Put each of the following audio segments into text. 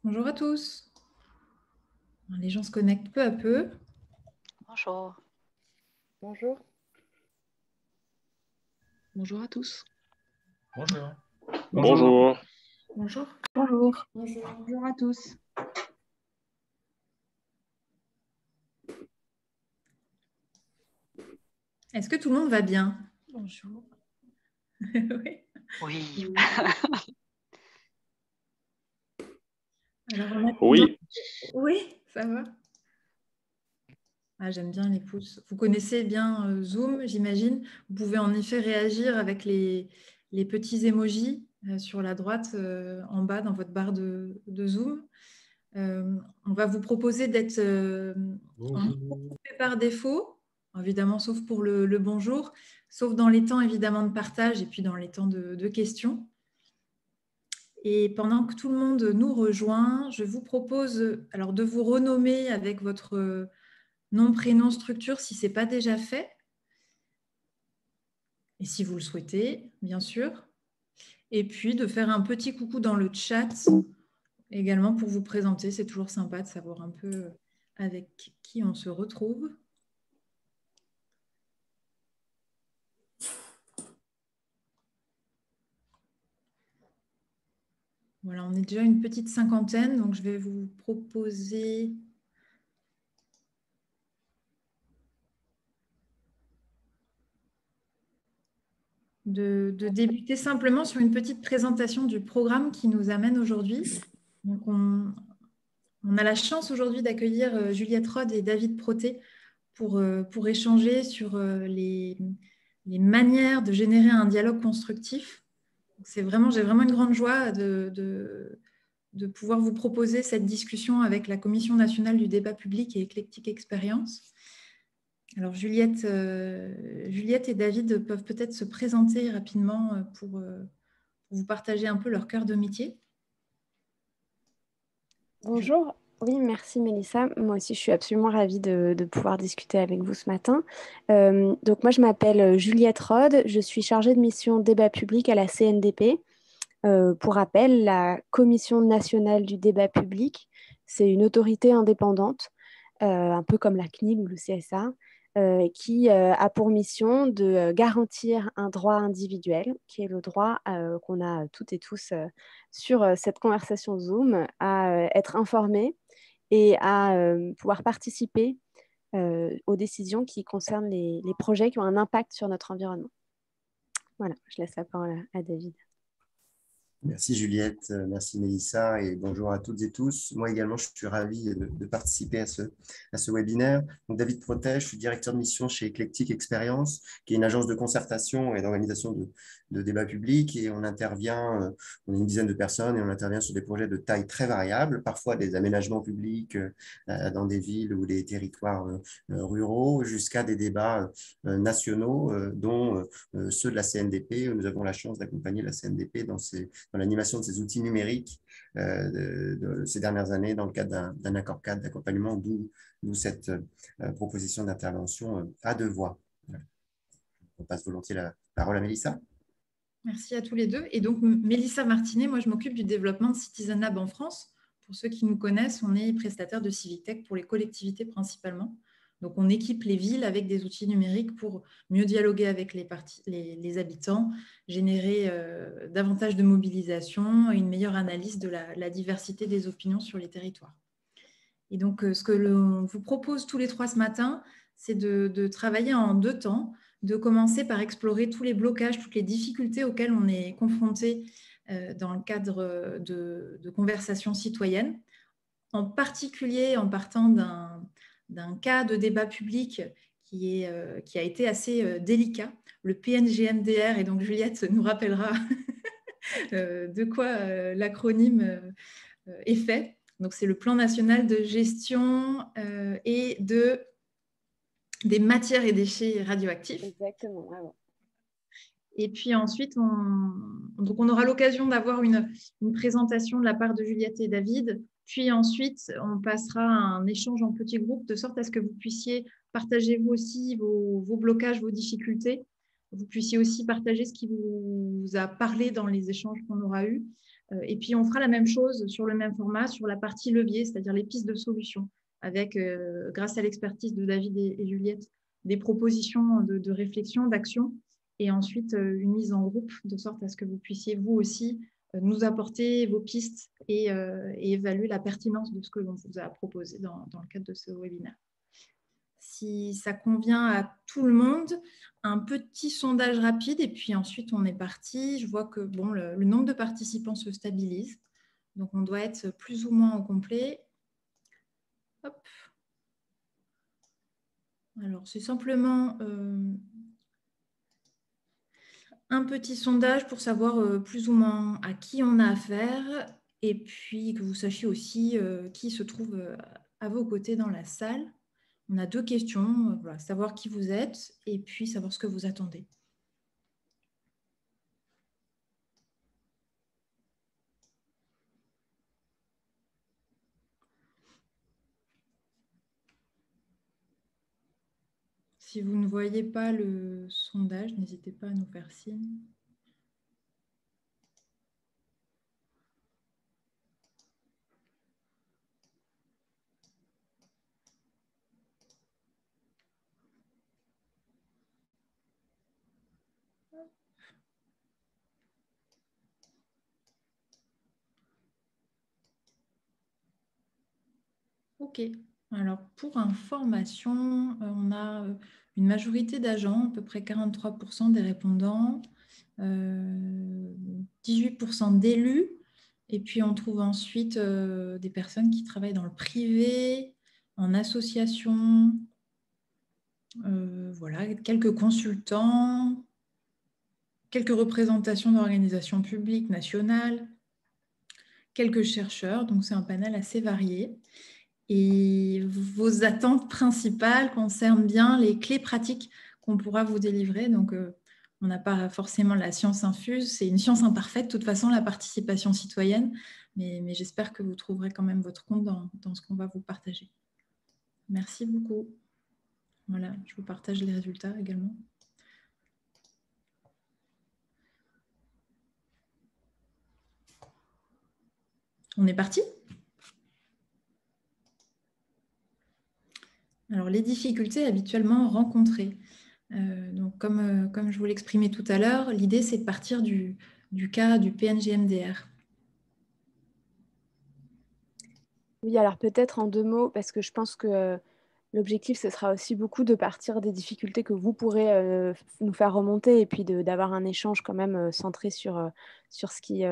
Bonjour à tous. Les gens se connectent peu à peu. Bonjour. Bonjour. Bonjour à tous. Bonjour. Bonjour. Bonjour. Bonjour. Bonjour à tous. Est-ce que tout le monde va bien? Bonjour. Oui. Oui. Alors, on a... Oui. Oui, ça va. Ah, j'aime bien les pouces. Vous connaissez bien Zoom, j'imagine. Vous pouvez en effet réagir avec les petits emojis sur la droite en bas dans votre barre de Zoom. On va vous proposer d'être en micro par défaut, évidemment, sauf pour le bonjour, sauf dans les temps évidemment de partage et puis dans les temps de questions. Et pendant que tout le monde nous rejoint, je vous propose alors de vous renommer avec votre nom, prénom, structure si ce n'est pas déjà fait. Et si vous le souhaitez, bien sûr. Et puis de faire un petit coucou dans le chat également pour vous présenter. C'est toujours sympa de savoir un peu avec qui on se retrouve. Voilà, on est déjà une petite cinquantaine, donc je vais vous proposer de débuter simplement sur une petite présentation du programme qui nous amène aujourd'hui. Donc on a la chance aujourd'hui d'accueillir Juliette Rode et David Proté pour échanger sur les manières de générer un dialogue constructif. J'ai vraiment une grande joie de pouvoir vous proposer cette discussion avec la Commission nationale du débat public et Éclectique Expérience. Alors Juliette et David peuvent peut-être se présenter rapidement pour vous partager un peu leur cœur de métier. Bonjour. Oui, merci Mélissa. Moi aussi, je suis absolument ravie de pouvoir discuter avec vous ce matin. Donc moi, je m'appelle Juliette Rode. Je suis chargée de mission débat public à la CNDP. Pour rappel, la Commission nationale du débat public, c'est une autorité indépendante, un peu comme la CNIL ou le CSA, qui a pour mission de garantir un droit individuel, qui est le droit qu'on a toutes et tous sur cette conversation Zoom, à être informé et à pouvoir participer aux décisions qui concernent les projets qui ont un impact sur notre environnement. Voilà, je laisse la parole à David. Merci Juliette, merci Mélissa et bonjour à toutes et tous. Moi également, je suis ravi de participer à ce webinaire. Donc, David Protet, je suis directeur de mission chez Éclectique Expérience, qui est une agence de concertation et d'organisation de débats publics. Et on intervient, on est une dizaine de personnes et on intervient sur des projets de taille très variable, parfois des aménagements publics dans des villes ou des territoires ruraux, jusqu'à des débats nationaux, dont ceux de la CNDP. Nous avons la chance d'accompagner la CNDP dans l'animation de ces outils numériques de ces dernières années dans le cadre d'un accord cadre d'accompagnement, d'où cette proposition d'intervention à deux voix. On passe volontiers la parole à Mélissa. Merci à tous les deux. Et donc, Mélissa Martinet, moi, je m'occupe du développement de Citizen Lab en France. Pour ceux qui nous connaissent, on est prestataire de Civic Tech pour les collectivités principalement. Donc, on équipe les villes avec des outils numériques pour mieux dialoguer avec les habitants, générer davantage de mobilisation et une meilleure analyse de la diversité des opinions sur les territoires. Et donc, ce que l'on vous propose tous les trois ce matin, c'est de travailler en deux temps, de commencer par explorer tous les blocages, toutes les difficultés auxquelles on est confronté dans le cadre de conversations citoyennes, en particulier en partant d'un cas de débat public qui a été assez délicat, le PNGMDR, et donc Juliette nous rappellera de quoi l'acronyme est fait. Donc, c'est le plan national de gestion et des matières et déchets radioactifs. Exactement, ouais. Et puis ensuite, on aura l'occasion d'avoir une présentation de la part de Juliette et David. Puis ensuite, on passera à un échange en petits groupes de sorte à ce que vous puissiez partager vous aussi vos blocages, vos difficultés. Vous puissiez aussi partager ce qui vous a parlé dans les échanges qu'on aura eus. Et puis, on fera la même chose sur le même format, sur la partie levier, c'est-à-dire les pistes de solutions, avec, grâce à l'expertise de David et Juliette, des propositions de réflexion, d'action, et ensuite une mise en groupe, de sorte à ce que vous puissiez, vous aussi, nous apporter vos pistes et évaluer la pertinence de ce que l'on vous a proposé dans le cadre de ce webinaire. Si ça convient à tout le monde, un petit sondage rapide et puis ensuite on est parti. Je vois que bon, le nombre de participants se stabilise, donc on doit être plus ou moins au complet. Hop. Alors c'est simplement un petit sondage pour savoir plus ou moins à qui on a affaire et puis que vous sachiez aussi qui se trouve à vos côtés dans la salle. On a 2 questions, voilà, savoir qui vous êtes et puis savoir ce que vous attendez. Si vous ne voyez pas le sondage, n'hésitez pas à nous faire signe. Ok. Alors, pour information, on a une majorité d'agents, à peu près 43% des répondants, 18% d'élus, et puis on trouve ensuite des personnes qui travaillent dans le privé, en association, voilà, quelques consultants, quelques représentations d'organisations publiques nationales, quelques chercheurs, donc c'est un panel assez varié. Et vos attentes principales concernent bien les clés pratiques qu'on pourra vous délivrer. Donc, on n'a pas forcément la science infuse, c'est une science imparfaite, de toute façon, la participation citoyenne, mais j'espère que vous trouverez quand même votre compte dans ce qu'on va vous partager. Merci beaucoup. Voilà, je vous partage les résultats également. On est parti ? Alors, les difficultés habituellement rencontrées. Donc, comme je vous l'exprimais tout à l'heure, l'idée, c'est de partir du cas du PNGMDR. Oui, alors peut-être en 2 mots, parce que je pense que l'objectif, ce sera aussi beaucoup de partir des difficultés que vous pourrez nous faire remonter et puis d'avoir un échange quand même centré sur ce qui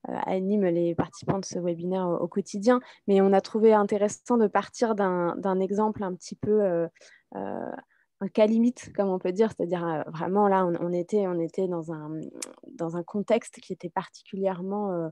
anime les participants de ce webinaire au quotidien. Mais on a trouvé intéressant de partir d'un exemple un petit peu un cas limite, comme on peut dire, c'est-à-dire vraiment là, on était dans un contexte qui était particulièrement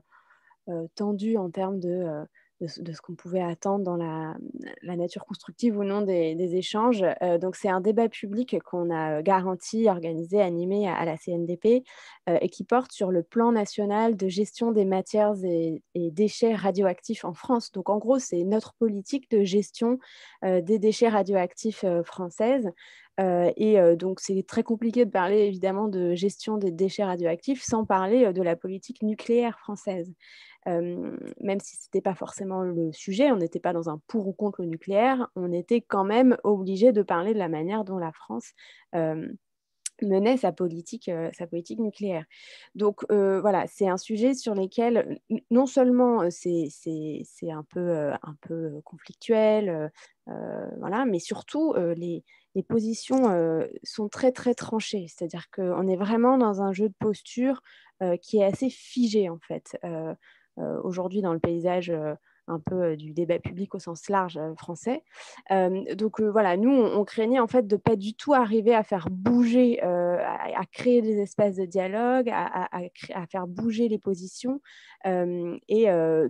tendu en termes de ce qu'on pouvait attendre dans la nature constructive ou non des échanges. Donc, c'est un débat public qu'on a garanti, organisé, animé à la CNDP et qui porte sur le plan national de gestion des matières et déchets radioactifs en France. Donc, en gros, c'est notre politique de gestion des déchets radioactifs française. Donc, c'est très compliqué de parler évidemment de gestion des déchets radioactifs sans parler de la politique nucléaire française. Même si ce n'était pas forcément le sujet, on n'était pas dans un pour ou contre le nucléaire, on était quand même obligé de parler de la manière dont la France menait sa politique nucléaire. Donc voilà, c'est un sujet sur lequel non seulement c'est un peu conflictuel, voilà, mais surtout les positions sont très très tranchées, c'est-à-dire qu'on est vraiment dans un jeu de posture qui est assez figé en fait. Aujourd'hui dans le paysage un peu du débat public au sens large français. Donc voilà, nous, on craignait en fait de pas du tout arriver à faire bouger, à créer des espaces de dialogue, à faire bouger les positions et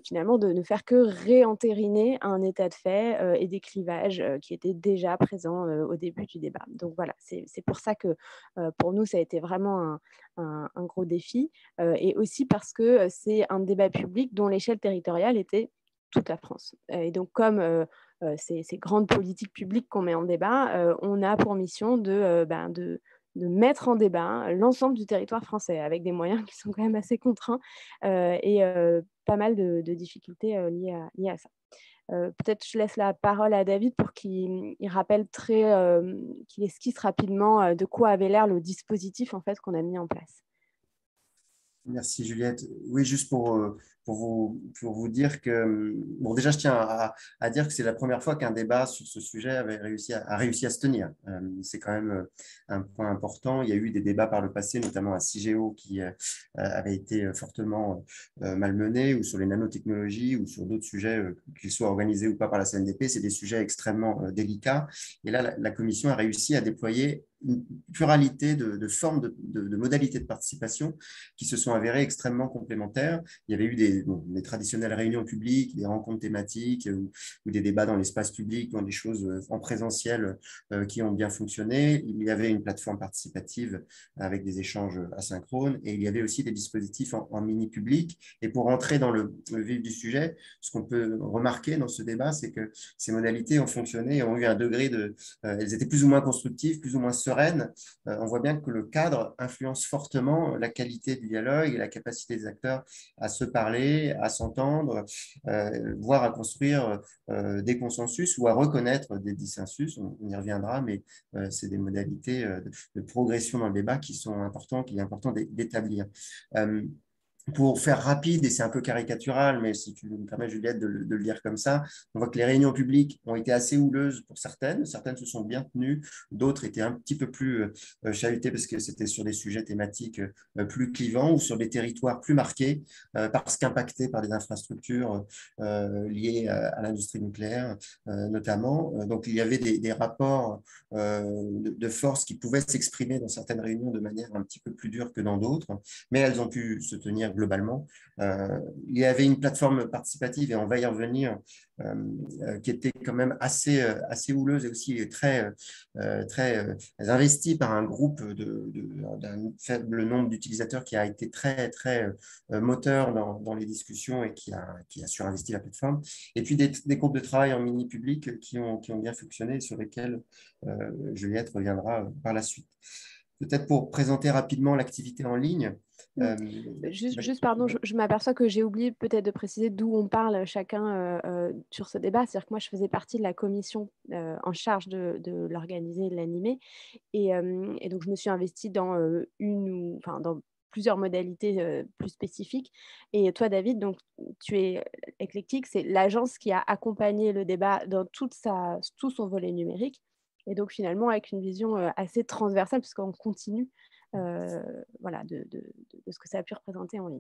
finalement de ne faire que réentériner un état de fait et des clivages qui étaient déjà présents au début du débat. Donc voilà, c'est pour ça que pour nous, ça a été vraiment un gros défi et aussi parce que c'est un débat public dont l'échelle territoriale était toute la France. Et donc, comme ces grandes politiques publiques qu'on met en débat, on a pour mission de mettre en débat l'ensemble du territoire français, avec des moyens qui sont quand même assez contraints et pas mal de difficultés liées à ça. Peut-être je laisse la parole à David pour qu'il rappelle qu'il esquisse rapidement de quoi avait l'air le dispositif en fait, qu'on a mis en place. Merci Juliette. Oui, juste pour vous dire que, bon, déjà, je tiens à dire que c'est la première fois qu'un débat sur ce sujet avait réussi à se tenir. C'est quand même un point important. Il y a eu des débats par le passé, notamment à CIGEO, qui avait été fortement malmené, ou sur les nanotechnologies, ou sur d'autres sujets, qu'ils soient organisés ou pas par la CNDP. C'est des sujets extrêmement délicats. Et là, la Commission a réussi à déployer une pluralité de formes, de modalités de participation qui se sont avérées extrêmement complémentaires. Il y avait eu des traditionnelles réunions publiques, des rencontres thématiques ou des débats dans l'espace public, dans des choses en présentiel qui ont bien fonctionné. Il y avait une plateforme participative avec des échanges asynchrones et il y avait aussi des dispositifs en mini-public. Et pour rentrer dans le vif du sujet, ce qu'on peut remarquer dans ce débat, c'est que ces modalités ont fonctionné et ont eu un degré elles étaient plus ou moins constructives, plus ou moins sereines. On voit bien que le cadre influence fortement la qualité du dialogue et la capacité des acteurs à se parler, à s'entendre, voire à construire des consensus ou à reconnaître des dissensus. On y reviendra, mais c'est des modalités de progression dans le débat qui sont importantes, qu'il est important d'établir. Pour faire rapide, et c'est un peu caricatural, mais si tu me permets, Juliette, de le dire comme ça, on voit que les réunions publiques ont été assez houleuses pour certaines. Certaines se sont bien tenues, d'autres étaient un petit peu plus chahutées parce que c'était sur des sujets thématiques plus clivants ou sur des territoires plus marqués parce qu'impactés par des infrastructures liées à l'industrie nucléaire notamment. Donc, il y avait des rapports de force qui pouvaient s'exprimer dans certaines réunions de manière un petit peu plus dure que dans d'autres, mais elles ont pu se tenir globalement. Il y avait une plateforme participative, et on va y revenir, qui était quand même assez houleuse et aussi très investie par un groupe d'un faible nombre d'utilisateurs qui a été très moteur dans les discussions et qui a surinvesti la plateforme. Et puis des groupes de travail en mini-public qui ont bien fonctionné et sur lesquels Juliette reviendra par la suite. Peut-être pour présenter rapidement l'activité en ligne. Juste, pardon, je m'aperçois que j'ai oublié peut-être de préciser d'où on parle chacun sur ce débat. C'est-à-dire que moi, je faisais partie de la commission en charge de l'organiser et de l'animer. Et donc, je me suis investie dans dans plusieurs modalités plus spécifiques. Et toi, David, donc, tu es Eclectic, c'est l'agence qui a accompagné le débat dans tout son volet numérique. Et donc, finalement, avec une vision assez transversale, puisqu'on continue de ce que ça a pu représenter en ligne.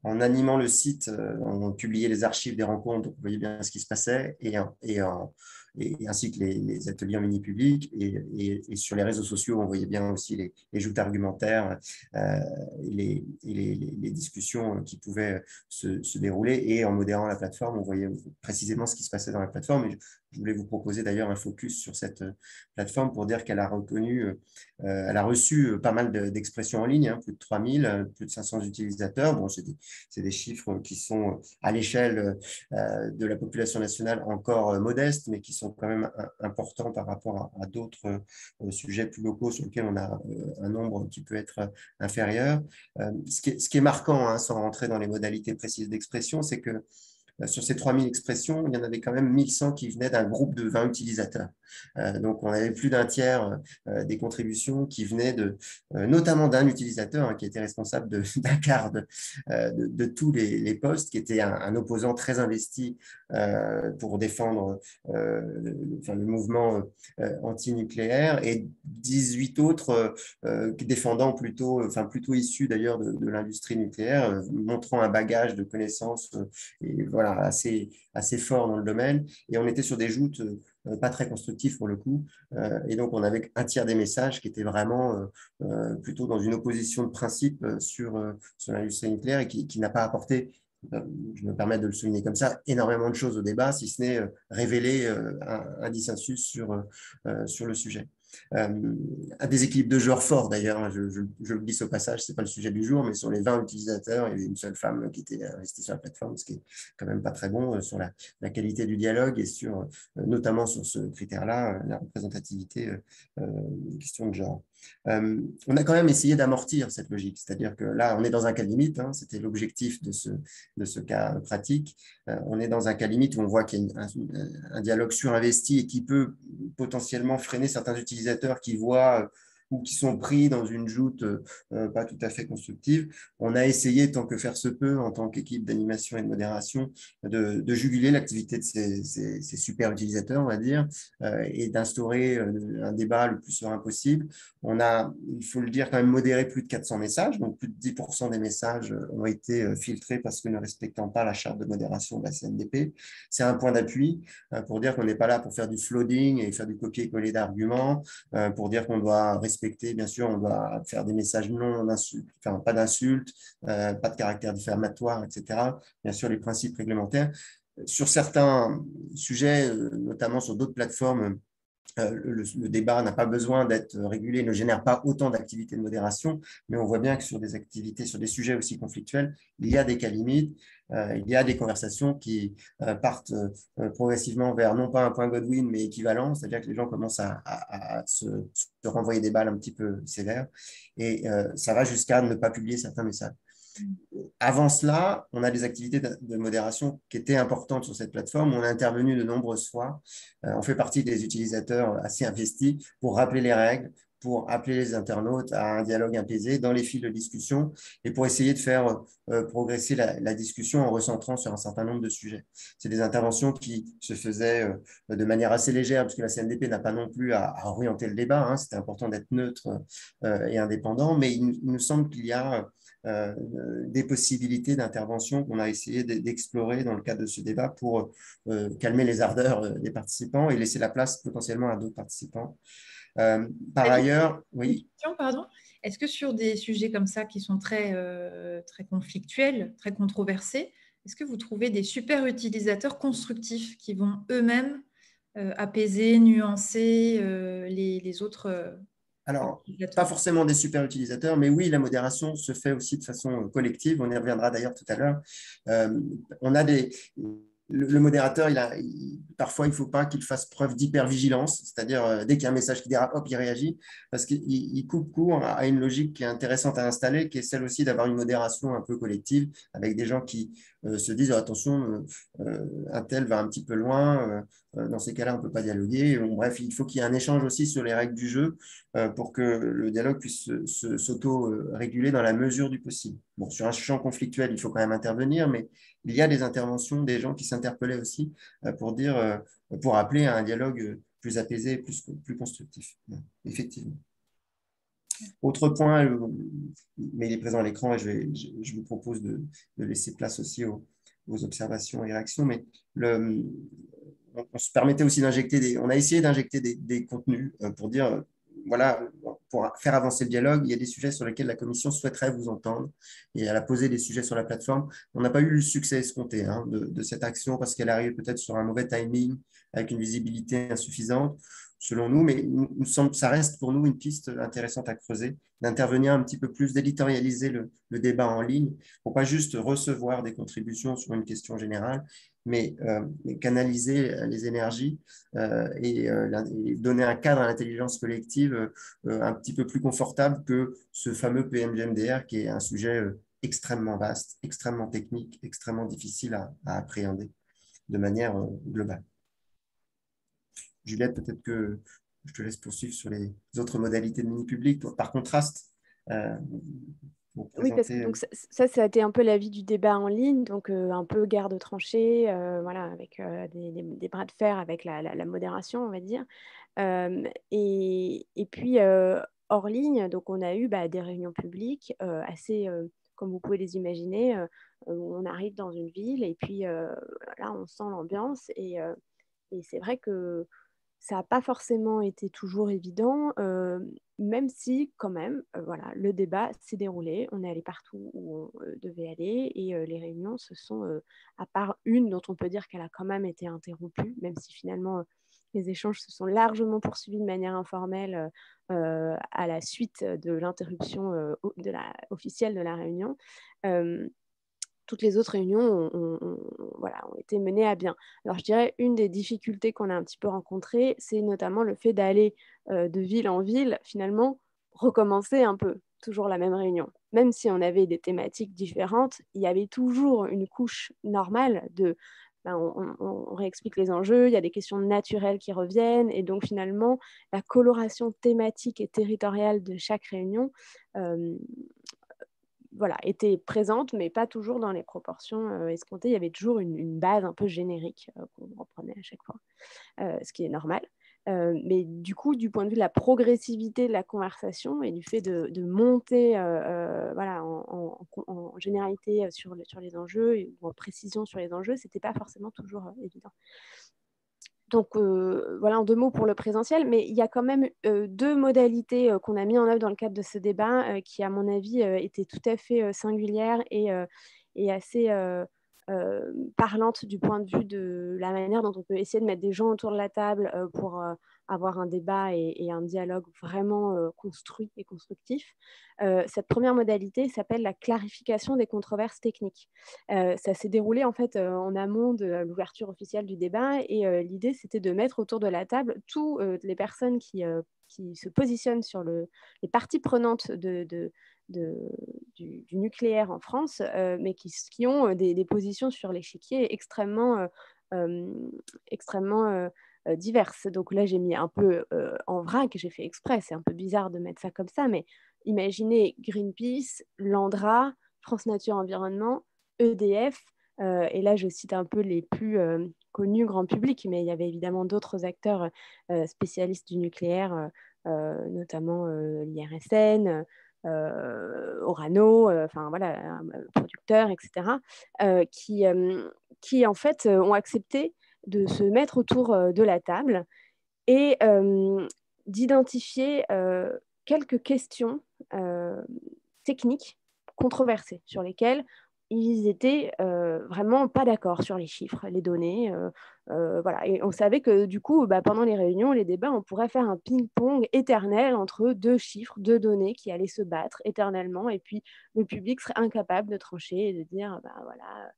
En animant le site, on publiait les archives des rencontres, donc vous voyez bien ce qui se passait, et ainsi que les ateliers en mini-public. Et sur les réseaux sociaux, on voyait bien aussi les joutes argumentaires et les discussions qui pouvaient se dérouler. Et en modérant la plateforme, on voyait précisément ce qui se passait dans la plateforme. Et je voulais vous proposer d'ailleurs un focus sur cette plateforme pour dire qu'elle a elle a reçu pas mal d'expressions en ligne, plus de 3000, plus de 500 utilisateurs. Bon, c'est des chiffres qui sont à l'échelle de la population nationale encore modestes, mais qui sont quand même importants par rapport à d'autres sujets plus locaux sur lesquels on a un nombre qui peut être inférieur. Ce qui est marquant, sans rentrer dans les modalités précises d'expression, c'est que sur ces 3000 expressions, il y en avait quand même 1100 qui venaient d'un groupe de 20 utilisateurs. Donc, on avait plus d'un tiers des contributions qui venaient notamment d'un utilisateur qui était responsable d'un quart de tous les postes, qui était un opposant très investi pour défendre le mouvement anti-nucléaire, et 18 autres défendant plutôt issus d'ailleurs de l'industrie nucléaire, montrant un bagage de connaissances et voilà, assez fort dans le domaine. Et on était sur des joutes pas très constructives pour le coup. Et donc, on avait un tiers des messages qui étaient vraiment plutôt dans une opposition de principe sur l'industrie nucléaire et qui n'a pas apporté, je me permets de le souligner comme ça, énormément de choses au débat, si ce n'est révéler un dissensus sur le sujet. Un déséquilibre de genre fort d'ailleurs, je le glisse au passage, ce n'est pas le sujet du jour, mais sur les 20 utilisateurs, il y avait une seule femme qui était investie sur la plateforme, ce qui est quand même pas très bon sur la qualité du dialogue et notamment sur ce critère-là, la représentativité, question de genre. On a quand même essayé d'amortir cette logique, c'est-à-dire que là, on est dans un cas limite, hein, c'était l'objectif de ce cas pratique. On est dans un cas limite où on voit qu'il y a un dialogue surinvesti et qui peut potentiellement freiner certains utilisateurs qui voient ou qui sont pris dans une joute pas tout à fait constructive. On a essayé, tant que faire se peut, en tant qu'équipe d'animation et de modération, de juguler l'activité de ces super utilisateurs, on va dire, et d'instaurer un débat le plus serein possible. On a, il faut le dire, quand même modéré plus de 400 messages, donc plus de 10% des messages ont été filtrés parce que ne respectant pas la charte de modération de la CNDP. C'est un point d'appui pour dire qu'on n'est pas là pour faire du flooding et faire du copier-coller d'arguments, pour dire qu'on doit respecter, bien sûr, on doit faire des messages non d'insultes, enfin pas d'insultes, pas de caractère diffamatoire, etc. Bien sûr, les principes réglementaires. Sur certains sujets, notamment sur d'autres plateformes, le débat n'a pas besoin d'être régulé, ne génère pas autant d'activités de modération, mais on voit bien que sur des activités, sur des sujets aussi conflictuels, il y a des cas limites, il y a des conversations qui partent progressivement vers non pas un point Godwin, mais équivalent, c'est-à-dire que les gens commencent à se renvoyer des balles un petit peu sévères, et ça va jusqu'à ne pas publier certains messages. Avant cela, on a des activités de modération qui étaient importantes sur cette plateforme. On a intervenu de nombreuses fois. On fait partie des utilisateurs assez investis pour rappeler les règles, pour appeler les internautes à un dialogue apaisé dans les fils de discussion et pour essayer de faire progresser la discussion en recentrant sur un certain nombre de sujets. C'est des interventions qui se faisaient de manière assez légère parce que la CNDP n'a pas non plus à orienter le débat. Hein. C'était important d'être neutre et indépendant, mais il nous semble qu'il y a des possibilités d'intervention qu'on a essayé d'explorer dans le cadre de ce débat pour calmer les ardeurs des participants et laisser la place potentiellement à d'autres participants. Par ailleurs, oui. Une question, pardon. Est-ce que sur des sujets comme ça qui sont très conflictuels, très controversés, est-ce que vous trouvez des super utilisateurs constructifs qui vont eux-mêmes apaiser, nuancer les autres Alors, utilisateurs? pas forcément des super utilisateurs, mais oui, la modération se fait aussi de façon collective. On y reviendra d'ailleurs tout à l'heure. On a le modérateur, parfois, il ne faut pas qu'il fasse preuve d'hypervigilance, c'est-à-dire dès qu'il y a un message qui dérape, hop, il réagit, parce qu'il coupe court à une logique qui est intéressante à installer, qui est celle aussi d'avoir une modération un peu collective, avec des gens qui se disent oh, attention, un tel va un petit peu loin, dans ces cas-là, on ne peut pas dialoguer. Bon, bref, il faut qu'il y ait un échange aussi sur les règles du jeu pour que le dialogue puisse s'auto-réguler dans la mesure du possible. Bon, sur un champ conflictuel, il faut quand même intervenir, mais il y a des interventions des gens qui s'interpellaient aussi pour appeler à un dialogue plus apaisé, plus constructif. Effectivement. Autre point, mais il est présent à l'écran et je vous propose de laisser place aussi aux observations et réactions, mais on se permettait aussi d'injecter on a essayé d'injecter des contenus pour dire, voilà, pour faire avancer le dialogue, il y a des sujets sur lesquels la commission souhaiterait vous entendre et elle a posé des sujets sur la plateforme. On n'a pas eu le succès escompté hein, de cette action parce qu'elle arrive peut-être sur un mauvais timing avec une visibilité insuffisante selon nous, mais ça reste pour nous une piste intéressante à creuser, d'intervenir un petit peu plus, d'éditorialiser le débat en ligne, pour pas juste recevoir des contributions sur une question générale, mais canaliser les énergies et donner un cadre à l'intelligence collective un petit peu plus confortable que ce fameux PMGMDR qui est un sujet extrêmement vaste, extrêmement technique, extrêmement difficile à appréhender de manière globale. Juliette, peut-être que je te laisse poursuivre sur les autres modalités de mini-public. Par contraste, oui, parce que donc, ça a été un peu l'avis du débat en ligne, donc un peu guerre de tranchées, voilà, avec des bras de fer avec la modération, on va dire. Et puis, hors ligne, donc on a eu des réunions publiques assez, comme vous pouvez les imaginer, on arrive dans une ville et puis là, on sent l'ambiance et c'est vrai que ça n'a pas forcément été toujours évident, même si quand même, voilà, le débat s'est déroulé. On est allé partout où on devait aller et les réunions se sont, à part une dont on peut dire qu'elle a quand même été interrompue, même si finalement les échanges se sont largement poursuivis de manière informelle à la suite de l'interruption officielle de la réunion. Toutes les autres réunions ont été menées à bien. Alors, je dirais une des difficultés qu'on a un petit peu rencontrées, c'est notamment le fait d'aller de ville en ville, finalement, recommencer un peu, toujours la même réunion. Même si on avait des thématiques différentes, il y avait toujours une couche normale de on réexplique les enjeux, il y a des questions naturelles qui reviennent, et donc finalement, la coloration thématique et territoriale de chaque réunion était présente, mais pas toujours dans les proportions escomptées. Il y avait toujours une base un peu générique qu'on reprenait à chaque fois, ce qui est normal. Mais du coup, du point de vue de la progressivité de la conversation et du fait de monter en généralité sur les enjeux ou en précision sur les enjeux, ce n'était pas forcément toujours évident. Donc voilà, en 2 mots pour le présentiel, mais il y a quand même 2 modalités qu'on a mis en œuvre dans le cadre de ce débat qui, à mon avis, étaient tout à fait singulières et assez parlantes du point de vue de la manière dont on peut essayer de mettre des gens autour de la table pour avoir un débat et un dialogue vraiment construit et constructif. Cette première modalité s'appelle la clarification des controverses techniques. Ça s'est déroulé en fait en amont de l'ouverture officielle du débat, et l'idée c'était de mettre autour de la table toutes les personnes qui se positionnent sur les parties prenantes du nucléaire en France, mais qui ont des positions sur l'échiquier extrêmement diverses. Donc là, j'ai mis un peu en vrac, j'ai fait exprès, c'est un peu bizarre de mettre ça comme ça, mais imaginez Greenpeace, Landra, France Nature Environnement, EDF, et là je cite un peu les plus connus grand public, mais il y avait évidemment d'autres acteurs spécialistes du nucléaire, notamment l'IRSN, Orano, producteurs, etc., qui en fait ont accepté de se mettre autour de la table et d'identifier quelques questions techniques controversées sur lesquelles ils étaient vraiment pas d'accord sur les chiffres, les données. Voilà. Et on savait que du coup, pendant les réunions, les débats, on pourrait faire un ping-pong éternel entre 2 chiffres, 2 données qui allaient se battre éternellement. Et puis, le public serait incapable de trancher et de dire, voilà,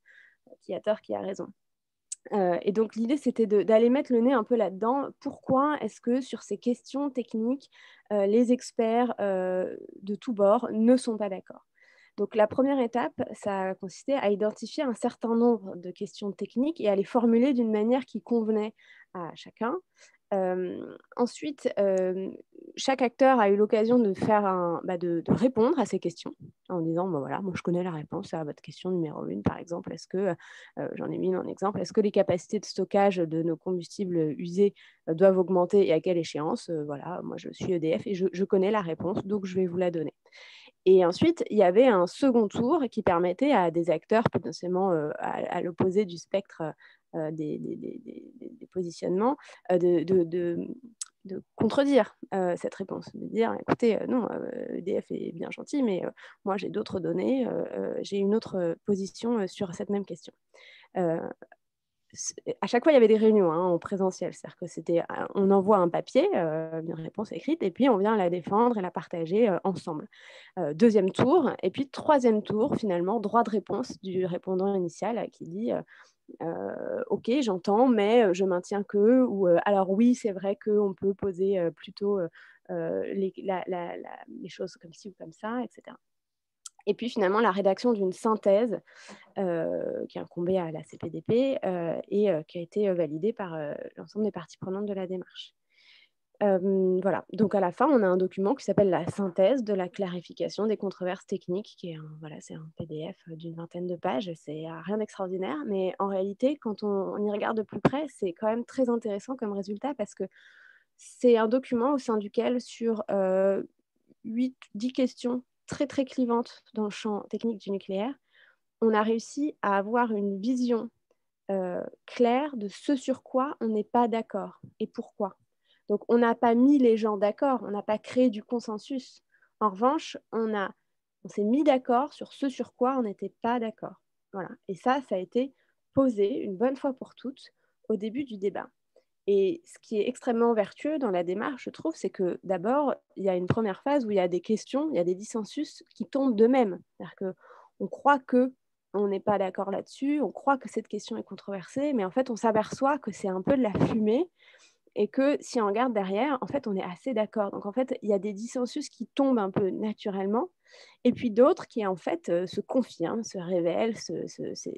qui a tort, qui a raison. Et donc, l'idée, c'était d'aller mettre le nez un peu là-dedans. Pourquoi est-ce que sur ces questions techniques, les experts de tous bords ne sont pas d'accord? Donc, la première étape, ça a consisté à identifier un certain nombre de questions techniques et à les formuler d'une manière qui convenait à chacun. Ensuite, chaque acteur a eu l'occasion de de répondre à ces questions en disant voilà, moi je connais la réponse à votre question numéro 1, par exemple. Est-ce que, j'en ai mis un exemple, est-ce que les capacités de stockage de nos combustibles usés doivent augmenter et à quelle échéance? Voilà, moi je suis EDF et je connais la réponse, donc je vais vous la donner. Et ensuite, il y avait un second tour qui permettait à des acteurs potentiellement à l'opposé du spectre des positionnements de contredire cette réponse, de dire écoutez, non, EDF est bien gentil, mais moi j'ai d'autres données, j'ai une autre position sur cette même question. À chaque fois, il y avait des réunions en présentiel, c'est-à-dire que on envoie un papier, une réponse écrite, et puis on vient la défendre et la partager ensemble. Deuxième tour, et puis troisième tour, finalement, droit de réponse du répondant initial qui dit ok, j'entends, mais je maintiens que, ou alors oui, c'est vrai qu'on peut poser plutôt les choses comme ci ou comme ça, etc. Et puis finalement, la rédaction d'une synthèse qui incombait à la CPDP et qui a été validée par l'ensemble des parties prenantes de la démarche. Voilà. Donc à la fin, on a un document qui s'appelle la synthèse de la clarification des controverses techniques, qui est c'est un PDF d'une 20aine de pages. C'est rien d'extraordinaire, mais en réalité, quand on y regarde de plus près, c'est quand même très intéressant comme résultat parce que c'est un document au sein duquel, sur 10 questions très très clivantes dans le champ technique du nucléaire, on a réussi à avoir une vision claire de ce sur quoi on n'est pas d'accord et pourquoi. Donc, on n'a pas mis les gens d'accord, on n'a pas créé du consensus. En revanche, on s'est mis d'accord sur ce sur quoi on n'était pas d'accord. Voilà. Et ça a été posé une bonne fois pour toutes au début du débat. Et ce qui est extrêmement vertueux dans la démarche, je trouve, c'est que d'abord, il y a une première phase où il y a des questions, il y a des dissensus qui tombent d'eux-mêmes. C'est-à-dire qu'on croit qu'on n'est pas d'accord là-dessus, on croit que cette question est controversée, mais en fait, on s'aperçoit que c'est un peu de la fumée et que si on regarde derrière, en fait, on est assez d'accord. Donc, en fait, il y a des dissensus qui tombent un peu naturellement, et puis d'autres qui, en fait, se confirment, se révèlent,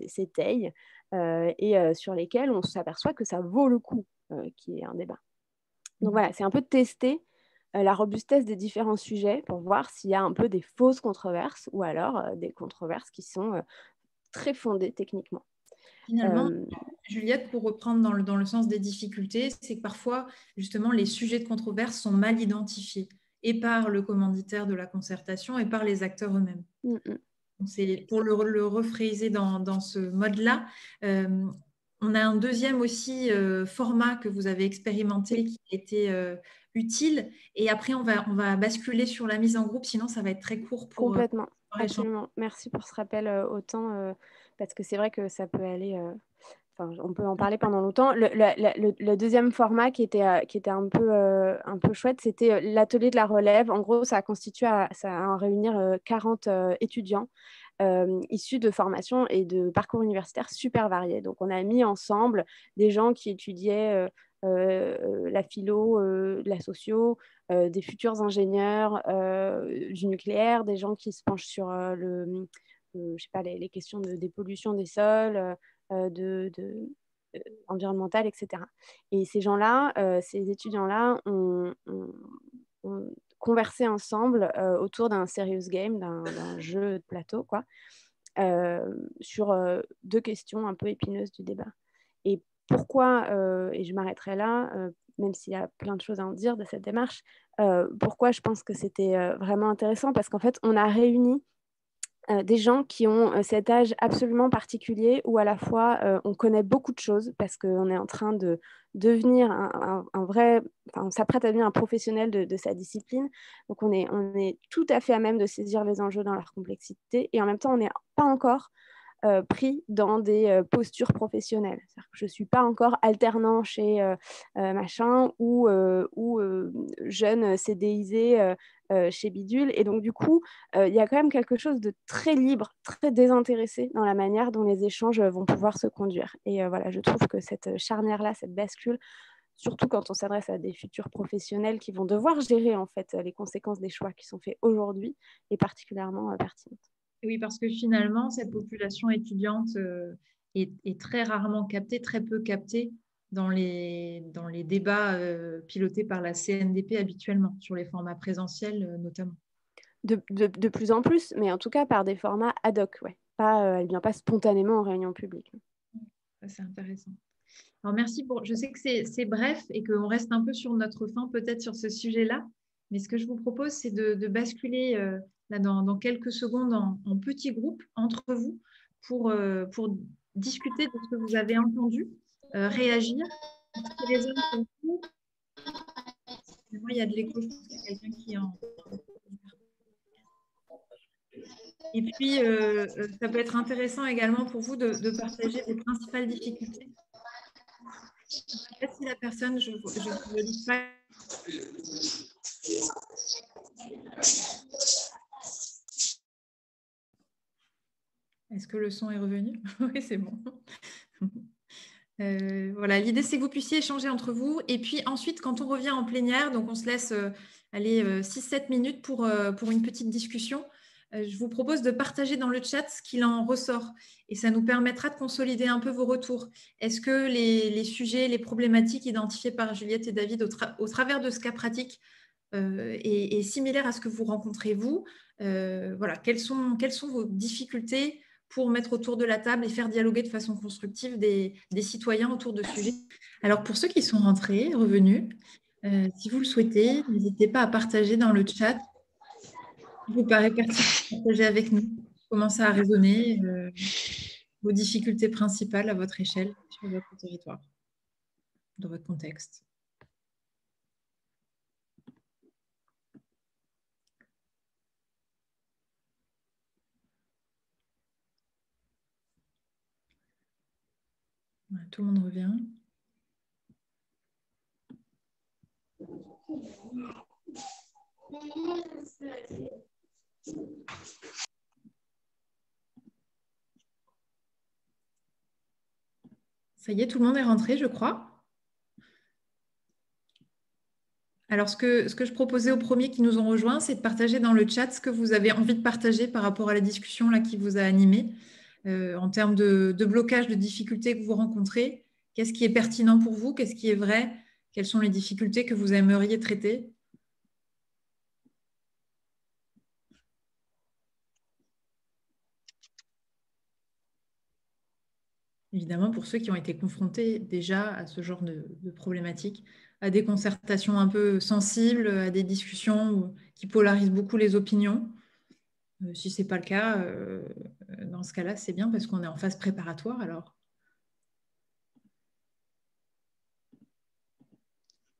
s'étayent, et sur lesquels on s'aperçoit que ça vaut le coup qu'il y ait un débat. Donc voilà, c'est un peu de tester la robustesse des différents sujets pour voir s'il y a un peu des fausses controverses ou alors des controverses qui sont très fondées techniquement. Finalement, Juliette, pour reprendre dans le sens des difficultés, c'est que parfois, justement, les sujets de controverse sont mal identifiés, et par le commanditaire de la concertation et par les acteurs eux-mêmes. C'est pour le rephraser dans ce mode-là. On a un deuxième aussi format que vous avez expérimenté qui a été utile. Et après, on va basculer sur la mise en groupe, sinon ça va être très court pour... Complètement, absolument. Merci pour ce rappel autant, parce que c'est vrai que ça peut aller... on peut en parler pendant longtemps. Le deuxième format qui était un peu chouette, c'était l'atelier de la relève. En gros, ça a réunir 40 étudiants issus de formations et de parcours universitaires super variés. Donc, on a mis ensemble des gens qui étudiaient la philo, la socio, des futurs ingénieurs du nucléaire, des gens qui se penchent sur je sais pas, les questions des pollutions des sols, environnementales, etc. Et ces gens-là, ces étudiants-là, ont conversé ensemble autour d'un serious game, d'un jeu de plateau, quoi, sur deux questions un peu épineuses du débat. Et pourquoi, et je m'arrêterai là, même s'il y a plein de choses à en dire de cette démarche, pourquoi je pense que c'était vraiment intéressant, parce qu'en fait, on a réuni des gens qui ont cet âge absolument particulier où à la fois on connaît beaucoup de choses parce qu'on est en train de devenir un vrai, on s'apprête à devenir un professionnel de sa discipline. Donc on est tout à fait à même de saisir les enjeux dans leur complexité et en même temps on n'est pas encore pris dans des postures professionnelles. C'est-à-dire que je ne suis pas encore alternant chez machin ou jeune CDIsé chez Bidule. Et donc, du coup, il y a quand même quelque chose de très libre, très désintéressé dans la manière dont les échanges vont pouvoir se conduire. Et voilà, je trouve que cette charnière-là, cette bascule, surtout quand on s'adresse à des futurs professionnels qui vont devoir gérer en fait les conséquences des choix qui sont faits aujourd'hui, est particulièrement pertinente. Oui, parce que finalement, cette population étudiante est très rarement captée, très peu captée dans les débats pilotés par la CNDP habituellement, sur les formats présentiels notamment. De plus en plus, mais en tout cas par des formats ad hoc. Ouais. Elle ne vient pas spontanément en réunion publique. C'est intéressant. Alors merci pour. Je sais que c'est bref et qu'on reste un peu sur notre fin peut-être sur ce sujet-là, mais ce que je vous propose, c'est de basculer là, dans quelques secondes en petits groupes entre vous pour discuter de ce que vous avez entendu, réagir. Si les hommes sont pour, moi, il y a de l'écho, je pense qu'il y a quelqu'un qui est en. Et puis, ça peut être intéressant également pour vous de partager vos principales difficultés. Je ne sais pas si la personne, je ne vous le dis pas. Est-ce que le son est revenu? Oui, c'est bon. Voilà, l'idée, c'est que vous puissiez échanger entre vous. Et puis ensuite, quand on revient en plénière, donc on se laisse aller 6-7 minutes pour une petite discussion. Je vous propose de partager dans le chat ce qu'il en ressort. Et ça nous permettra de consolider un peu vos retours. Est-ce que les sujets, les problématiques identifiées par Juliette et David au travers de ce cas pratique est similaire à ce que vous rencontrez vous? Voilà, quelles sont vos difficultés pour mettre autour de la table et faire dialoguer de façon constructive des citoyens autour de sujets? Alors, pour ceux qui sont rentrés, revenus, si vous le souhaitez, n'hésitez pas à partager dans le chat. Il vous paraît pertinent de partager avec nous comment ça a résonné, vos difficultés principales à votre échelle sur votre territoire, dans votre contexte. Voilà, tout le monde revient. Ça y est, tout le monde est rentré, je crois. Alors, ce que je proposais aux premiers qui nous ont rejoints, c'est de partager dans le chat ce que vous avez envie de partager par rapport à la discussion là, qui vous a animé, en termes de blocage, de difficultés que vous rencontrez. Qu'est-ce qui est pertinent pour vous? Qu'est-ce qui est vrai? Quelles sont les difficultés que vous aimeriez traiter? Évidemment, pour ceux qui ont été confrontés déjà à ce genre de problématiques, à des concertations un peu sensibles, à des discussions qui polarisent beaucoup les opinions. Si ce n'est pas le cas, dans ce cas-là, c'est bien parce qu'on est en phase préparatoire alors.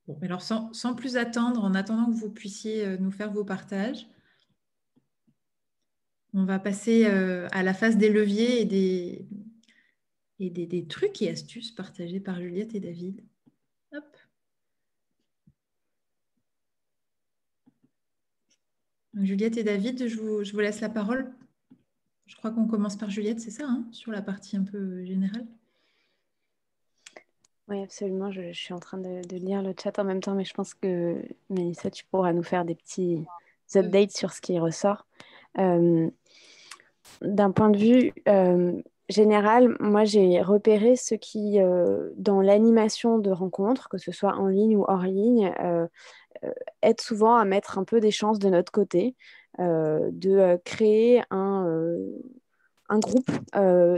Bon, alors sans plus attendre, en attendant que vous puissiez nous faire vos partages, on va passer à la phase des leviers et des trucs et astuces partagés par Juliette et David. Hop. Donc, Juliette et David, je vous laisse la parole. Je crois qu'on commence par Juliette, c'est ça, hein, sur la partie un peu générale. Oui, absolument. Je suis en train de lire le chat en même temps, mais je pense que Mélissa, tu pourras nous faire des petits updates sur ce qui ressort. D'un point de vue général, moi, j'ai repéré ce qui, dans l'animation de rencontres, que ce soit en ligne ou hors ligne, aide souvent à mettre un peu des chances de notre côté, de créer un groupe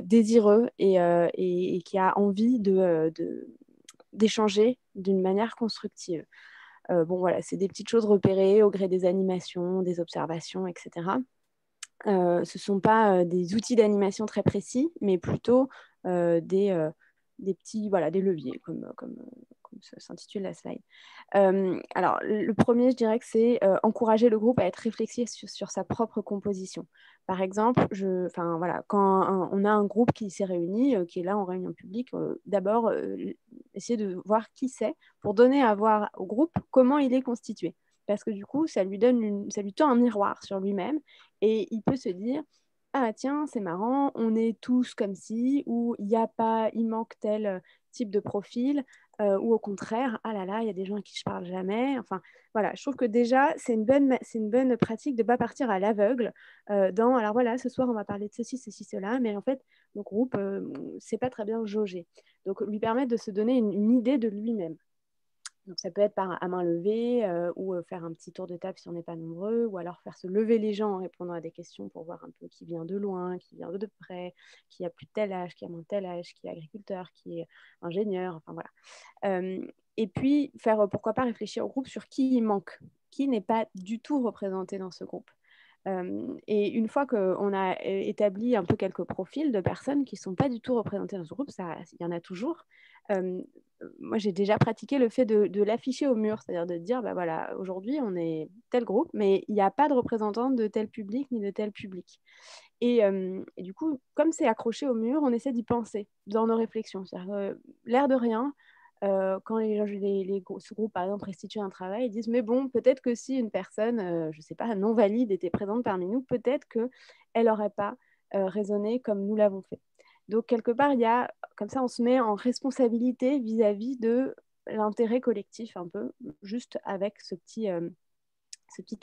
désireux et qui a envie d'échanger d'une manière constructive. Bon, voilà, c'est des petites choses repérées au gré des animations, des observations, etc. Ce ne sont pas des outils d'animation très précis, mais plutôt des petits, voilà, des leviers, comme s'intitule la slide. Alors, le premier, je dirais que c'est encourager le groupe à être réflexif sur sa propre composition. Par exemple, voilà, quand on a un groupe qui s'est réuni, qui est là en réunion publique, d'abord, essayer de voir qui c'est pour donner à voir au groupe comment il est constitué. Parce que du coup, ça lui tend un miroir sur lui-même et il peut se dire ah tiens, c'est marrant, on est tous comme ci, ou il manque tel type de profil, ou au contraire, ah là là, il y a des gens à qui je parle jamais. Enfin, voilà, je trouve que déjà, c'est une bonne pratique de ne pas partir à l'aveugle alors voilà, ce soir, on va parler de ceci, ceci, cela, mais en fait, le groupe, c'est pas très bien jaugé. Donc, lui permettre de se donner une idée de lui-même. Donc, ça peut être à main levée ou faire un petit tour de table si on n'est pas nombreux, ou alors faire se lever les gens en répondant à des questions pour voir un peu qui vient de loin, qui vient de près, qui a plus de tel âge, qui a moins de tel âge, qui est agriculteur, qui est ingénieur, enfin voilà. Et puis, pourquoi pas réfléchir au groupe sur qui il manque, qui n'est pas du tout représenté dans ce groupe. Et une fois qu'on a établi un peu quelques profils de personnes qui ne sont pas du tout représentées dans ce groupe, il y en a toujours. Moi, j'ai déjà pratiqué le fait de l'afficher au mur, c'est-à-dire de dire, bah voilà, aujourd'hui, on est tel groupe, mais il n'y a pas de représentant de tel public ni de tel public. Et du coup, comme c'est accroché au mur, on essaie d'y penser dans nos réflexions. C'est-à-dire, l'air de rien, quand ce groupe, par exemple, restitue un travail, ils disent, mais bon, peut-être que si une personne, je ne sais pas, non valide était présente parmi nous, peut-être qu'elle n'aurait pas raisonné comme nous l'avons fait. Donc, quelque part, comme ça, on se met en responsabilité vis-à-vis de l'intérêt collectif, un peu, juste avec ce petit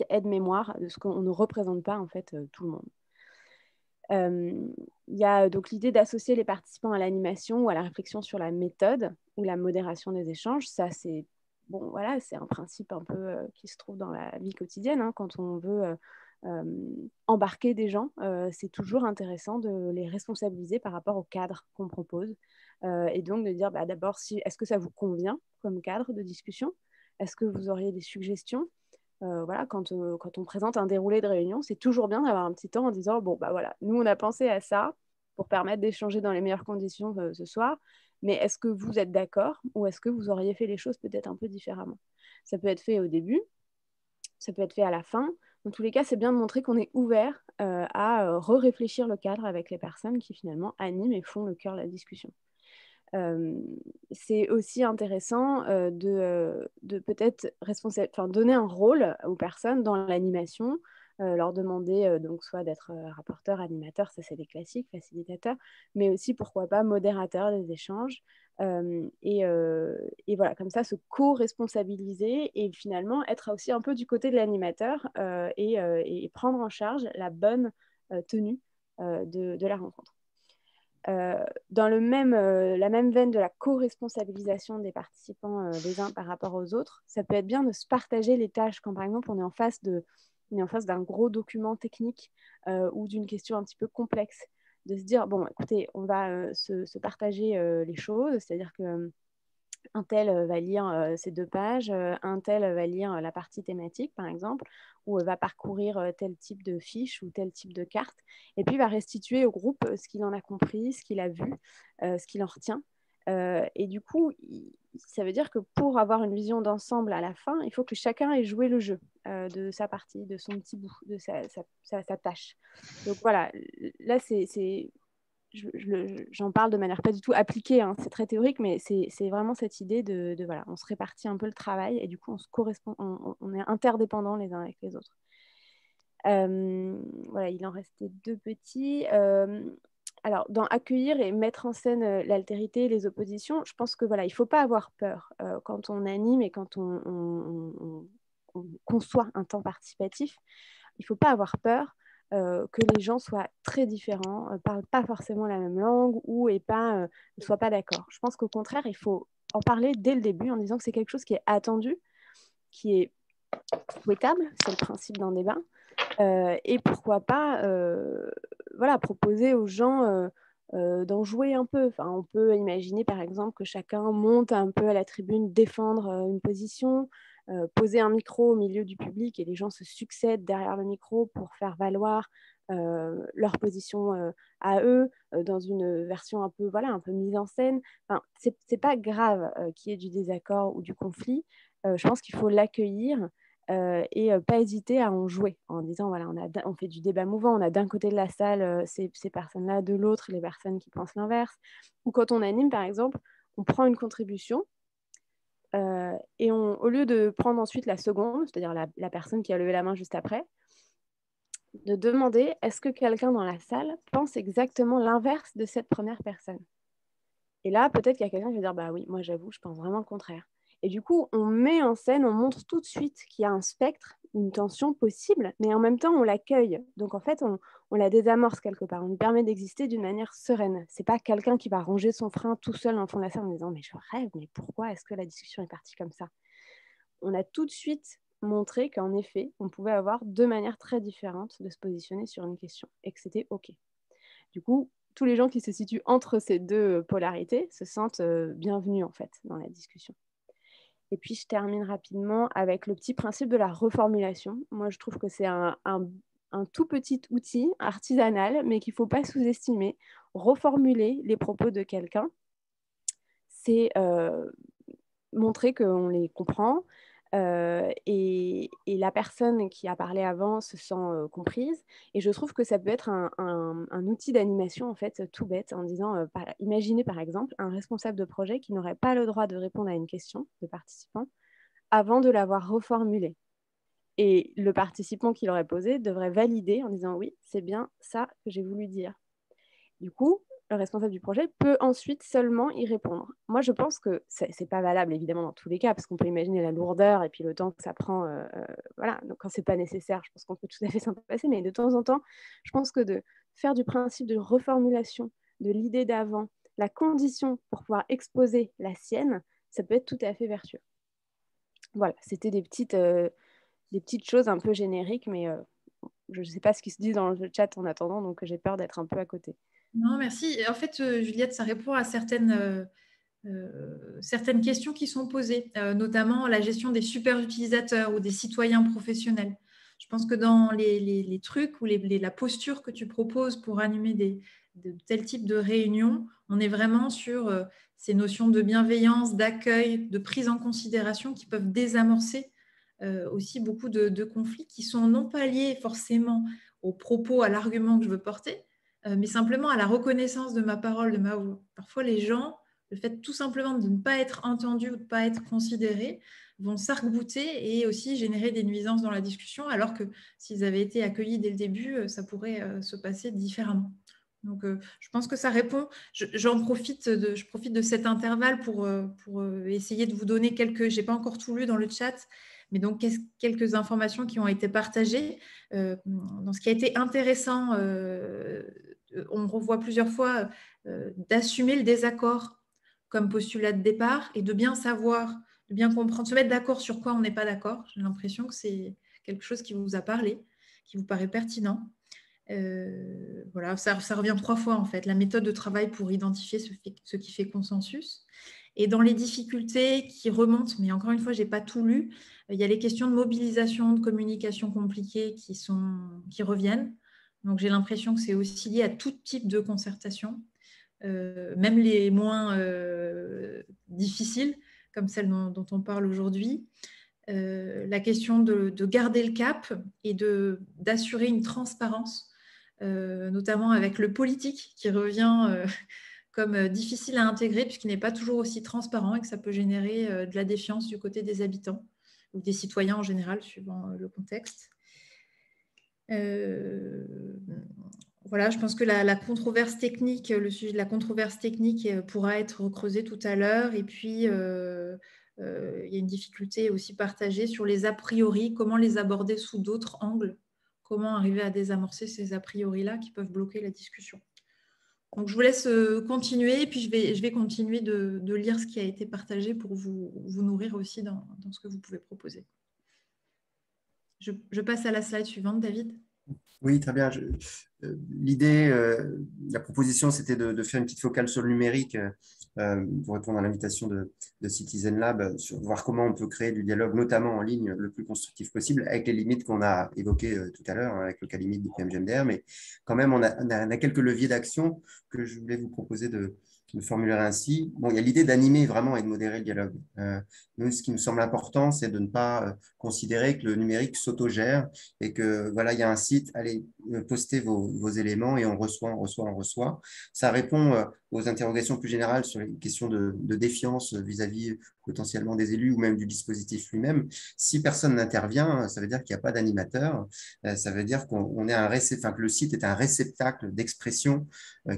aide-mémoire de ce qu'on ne représente pas, en fait, tout le monde. Il y a donc l'idée d'associer les participants à l'animation ou à la réflexion sur la méthode ou la modération des échanges. Ça, c'est voilà, c'est un principe un peu qui se trouve dans la vie quotidienne. Hein, quand on veut embarquer des gens, c'est toujours intéressant de les responsabiliser par rapport au cadre qu'on propose. Et donc de dire d'abord, est-ce que ça vous convient comme cadre de discussion? Est-ce que vous auriez des suggestions? Voilà, quand on présente un déroulé de réunion, c'est toujours bien d'avoir un petit temps en disant, bon, bah voilà, nous, on a pensé à ça pour permettre d'échanger dans les meilleures conditions ce soir, mais est-ce que vous êtes d'accord ou est-ce que vous auriez fait les choses peut-être un peu différemment? Ça peut être fait au début, ça peut être fait à la fin. Dans tous les cas, c'est bien de montrer qu'on est ouvert à réfléchir le cadre avec les personnes qui finalement animent et font le cœur de la discussion. C'est aussi intéressant de peut-être donner un rôle aux personnes dans l'animation, leur demander donc soit d'être rapporteur, animateur, ça c'est des classiques, facilitateur, mais aussi pourquoi pas modérateur des échanges, Et voilà, comme ça, se co-responsabiliser et finalement être aussi un peu du côté de l'animateur et prendre en charge la bonne tenue de la rencontre. Dans la même veine de la co-responsabilisation des participants les uns par rapport aux autres, ça peut être bien de se partager les tâches quand par exemple on est en face d'un gros document technique ou d'une question un petit peu complexe, de se dire, bon, écoutez, on va se partager les choses, c'est-à-dire que un tel va lire ces 2 pages, un tel va lire la partie thématique, par exemple, ou va parcourir tel type de fiche ou tel type de carte, et puis va restituer au groupe ce qu'il en a compris, ce qu'il a vu, ce qu'il en retient. Et du coup, ça veut dire que pour avoir une vision d'ensemble à la fin, il faut que chacun ait joué le jeu de sa partie, de son petit bout, de sa tâche. Donc voilà, là, j'en parle de manière pas du tout appliquée, hein, c'est très théorique, mais c'est vraiment cette idée de voilà, on se répartit un peu le travail et du coup on se correspond, on est interdépendants les uns avec les autres. Voilà, il en restait 2 petits. Alors, dans accueillir et mettre en scène l'altérité et les oppositions, je pense que voilà, il faut pas avoir peur quand on anime et quand on conçoit un temps participatif. Il faut pas avoir peur que les gens soient très différents, parlent pas forcément la même langue ou ne soient pas d'accord. Je pense qu'au contraire, il faut en parler dès le début en disant que c'est quelque chose qui est attendu, qui est souhaitable, c'est le principe d'un débat, et pourquoi pas voilà, proposer aux gens d'en jouer un peu. Enfin, on peut imaginer par exemple que chacun monte un peu à la tribune défendre une position, poser un micro au milieu du public et les gens se succèdent derrière le micro pour faire valoir leur position à eux dans une version un peu, voilà, un peu mise en scène. Enfin, c'est pas grave qu'il y ait du désaccord ou du conflit. Je pense qu'il faut l'accueillir et pas hésiter à en jouer en disant, voilà, on fait du débat mouvant, on a d'un côté de la salle ces personnes-là, de l'autre les personnes qui pensent l'inverse. Ou quand on anime, par exemple, on prend une contribution et au lieu de prendre ensuite la seconde, c'est-à-dire la personne qui a levé la main juste après, de demander est-ce que quelqu'un dans la salle pense exactement l'inverse de cette première personne. Et là, peut-être qu'il y a quelqu'un qui va dire, bah oui, moi j'avoue, je pense vraiment le contraire. Et du coup, on met en scène, on montre tout de suite qu'il y a un spectre, une tension possible, mais en même temps, on l'accueille. Donc en fait, on la désamorce quelque part. On lui permet d'exister d'une manière sereine. C'est pas quelqu'un qui va ranger son frein tout seul dans le fond de la salle en disant, mais je rêve, mais pourquoi est-ce que la discussion est partie comme ça? On a tout de suite montré qu'en effet, on pouvait avoir 2 manières très différentes de se positionner sur une question et que c'était OK. Du coup, tous les gens qui se situent entre ces 2 polarités se sentent bienvenus en fait dans la discussion. Et puis, je termine rapidement avec le petit principe de la reformulation. Moi, je trouve que c'est un tout petit outil artisanal, mais qu'il ne faut pas sous-estimer. Reformuler les propos de quelqu'un, c'est montrer qu'on les comprend et la personne qui a parlé avant se sent comprise. Et je trouve que ça peut être un outil d'animation en fait tout bête en disant, imaginez par exemple un responsable de projet qui n'aurait pas le droit de répondre à une question de participant avant de l'avoir reformulée. Et le participant qui l'aurait posé devrait valider en disant oui, c'est bien ça que j'ai voulu dire. Du coup, le responsable du projet peut ensuite seulement y répondre. Moi, je pense que ce n'est pas valable, évidemment, dans tous les cas, parce qu'on peut imaginer la lourdeur et puis le temps que ça prend. Voilà. Donc, quand ce n'est pas nécessaire, je pense qu'on peut tout à fait s'en passer. Mais de temps en temps, je pense que de faire du principe de reformulation de l'idée d'avant la condition pour pouvoir exposer la sienne, ça peut être tout à fait vertueux. Voilà, c'était des petites choses un peu génériques, mais je ne sais pas ce qui se dit dans le chat en attendant, donc j'ai peur d'être un peu à côté. Non, merci. En fait, Juliette, ça répond à certaines questions qui sont posées, notamment la gestion des super utilisateurs ou des citoyens professionnels. Je pense que dans les trucs ou la posture que tu proposes pour animer de tels types de réunions, on est vraiment sur ces notions de bienveillance, d'accueil, de prise en considération qui peuvent désamorcer aussi beaucoup de conflits qui sont non pas liés forcément aux propos, à l'argument que je veux porter, mais simplement à la reconnaissance de ma parole, de ma voix. Parfois, les gens, le fait tout simplement de ne pas être entendus ou de ne pas être considérés, vont s'arc-bouter et aussi générer des nuisances dans la discussion, alors que s'ils avaient été accueillis dès le début, ça pourrait se passer différemment. Donc, je pense que ça répond. Je profite de cet intervalle pour essayer de vous donner je n'ai pas encore tout lu dans le chat, mais donc quelques informations qui ont été partagées. Dans ce qui a été intéressant, on revoit plusieurs fois d'assumer le désaccord comme postulat de départ et de bien savoir, de bien comprendre, se mettre d'accord sur quoi on n'est pas d'accord. J'ai l'impression que c'est quelque chose qui vous a parlé, qui vous paraît pertinent. Voilà, ça revient 3 fois en fait, la méthode de travail pour identifier ce qui fait consensus. Et dans les difficultés qui remontent, mais encore une fois, je n'ai pas tout lu, il y a les questions de mobilisation, de communication compliquées qui reviennent. Donc j'ai l'impression que c'est aussi lié à tout type de concertation, même les moins difficiles, comme celle dont on parle aujourd'hui. La question de garder le cap et d'assurer une transparence, notamment avec le politique qui revient comme difficile à intégrer puisqu'il n'est pas toujours aussi transparent et que ça peut générer de la défiance du côté des habitants ou des citoyens en général, suivant le contexte. Voilà, je pense que la controverse technique, le sujet de la controverse technique pourra être creusé tout à l'heure. Et puis, il y a une difficulté aussi partagée sur les a priori, comment les aborder sous d'autres angles, comment arriver à désamorcer ces a priori-là qui peuvent bloquer la discussion. Donc, je vous laisse continuer, et puis je vais continuer de lire ce qui a été partagé pour vous nourrir aussi dans ce que vous pouvez proposer. Je passe à la slide suivante, David. Oui, très bien. L'idée, la proposition, c'était de faire une petite focale sur le numérique pour répondre à l'invitation de Citizen Lab, sur voir comment on peut créer du dialogue, notamment en ligne, le plus constructif possible, avec les limites qu'on a évoquées tout à l'heure, hein, avec le cas limite du PMGMDR. Mais quand même, on a quelques leviers d'action que je voulais vous proposer de formuler ainsi. Bon, il y a l'idée d'animer vraiment et de modérer le dialogue. Nous, ce qui nous semble important, c'est de ne pas considérer que le numérique s'autogère et que voilà, il y a un site, allez poster vos éléments et on reçoit. Ça répond aux interrogations plus générales sur les questions de défiance vis-à-vis potentiellement des élus ou même du dispositif lui-même. Si personne n'intervient, ça veut dire qu'il n'y a pas d'animateur. Ça veut dire qu'on est que le site est un réceptacle d'expression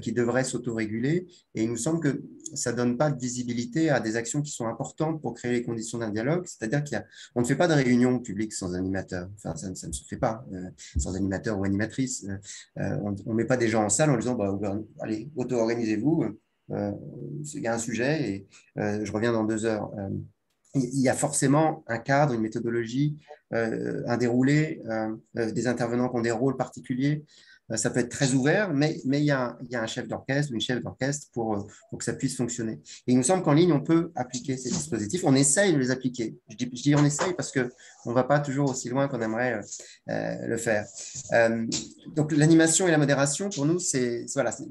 qui devrait s'autoréguler. Et il nous semble que ça ne donne pas de visibilité à des actions qui sont importantes pour créer les conditions d'un dialogue. C'est-à-dire qu'on ne fait pas de réunion publique sans animateur. Enfin, ça ne se fait pas sans animateur ou animatrice. On ne met pas des gens en salle en disant allez, auto-organisez-vous. Il y a un sujet et je reviens dans 2 heures. Il y a forcément un cadre, une méthodologie, un déroulé, des intervenants qui ont des rôles particuliers. Ça peut être très ouvert, mais il y a un chef d'orchestre ou une chef d'orchestre pour que ça puisse fonctionner. Et il nous semble qu'en ligne, on peut appliquer ces dispositifs. On essaye de les appliquer. Je dis on essaye parce qu'on ne va pas toujours aussi loin qu'on aimerait le faire. Donc, l'animation et la modération, pour nous,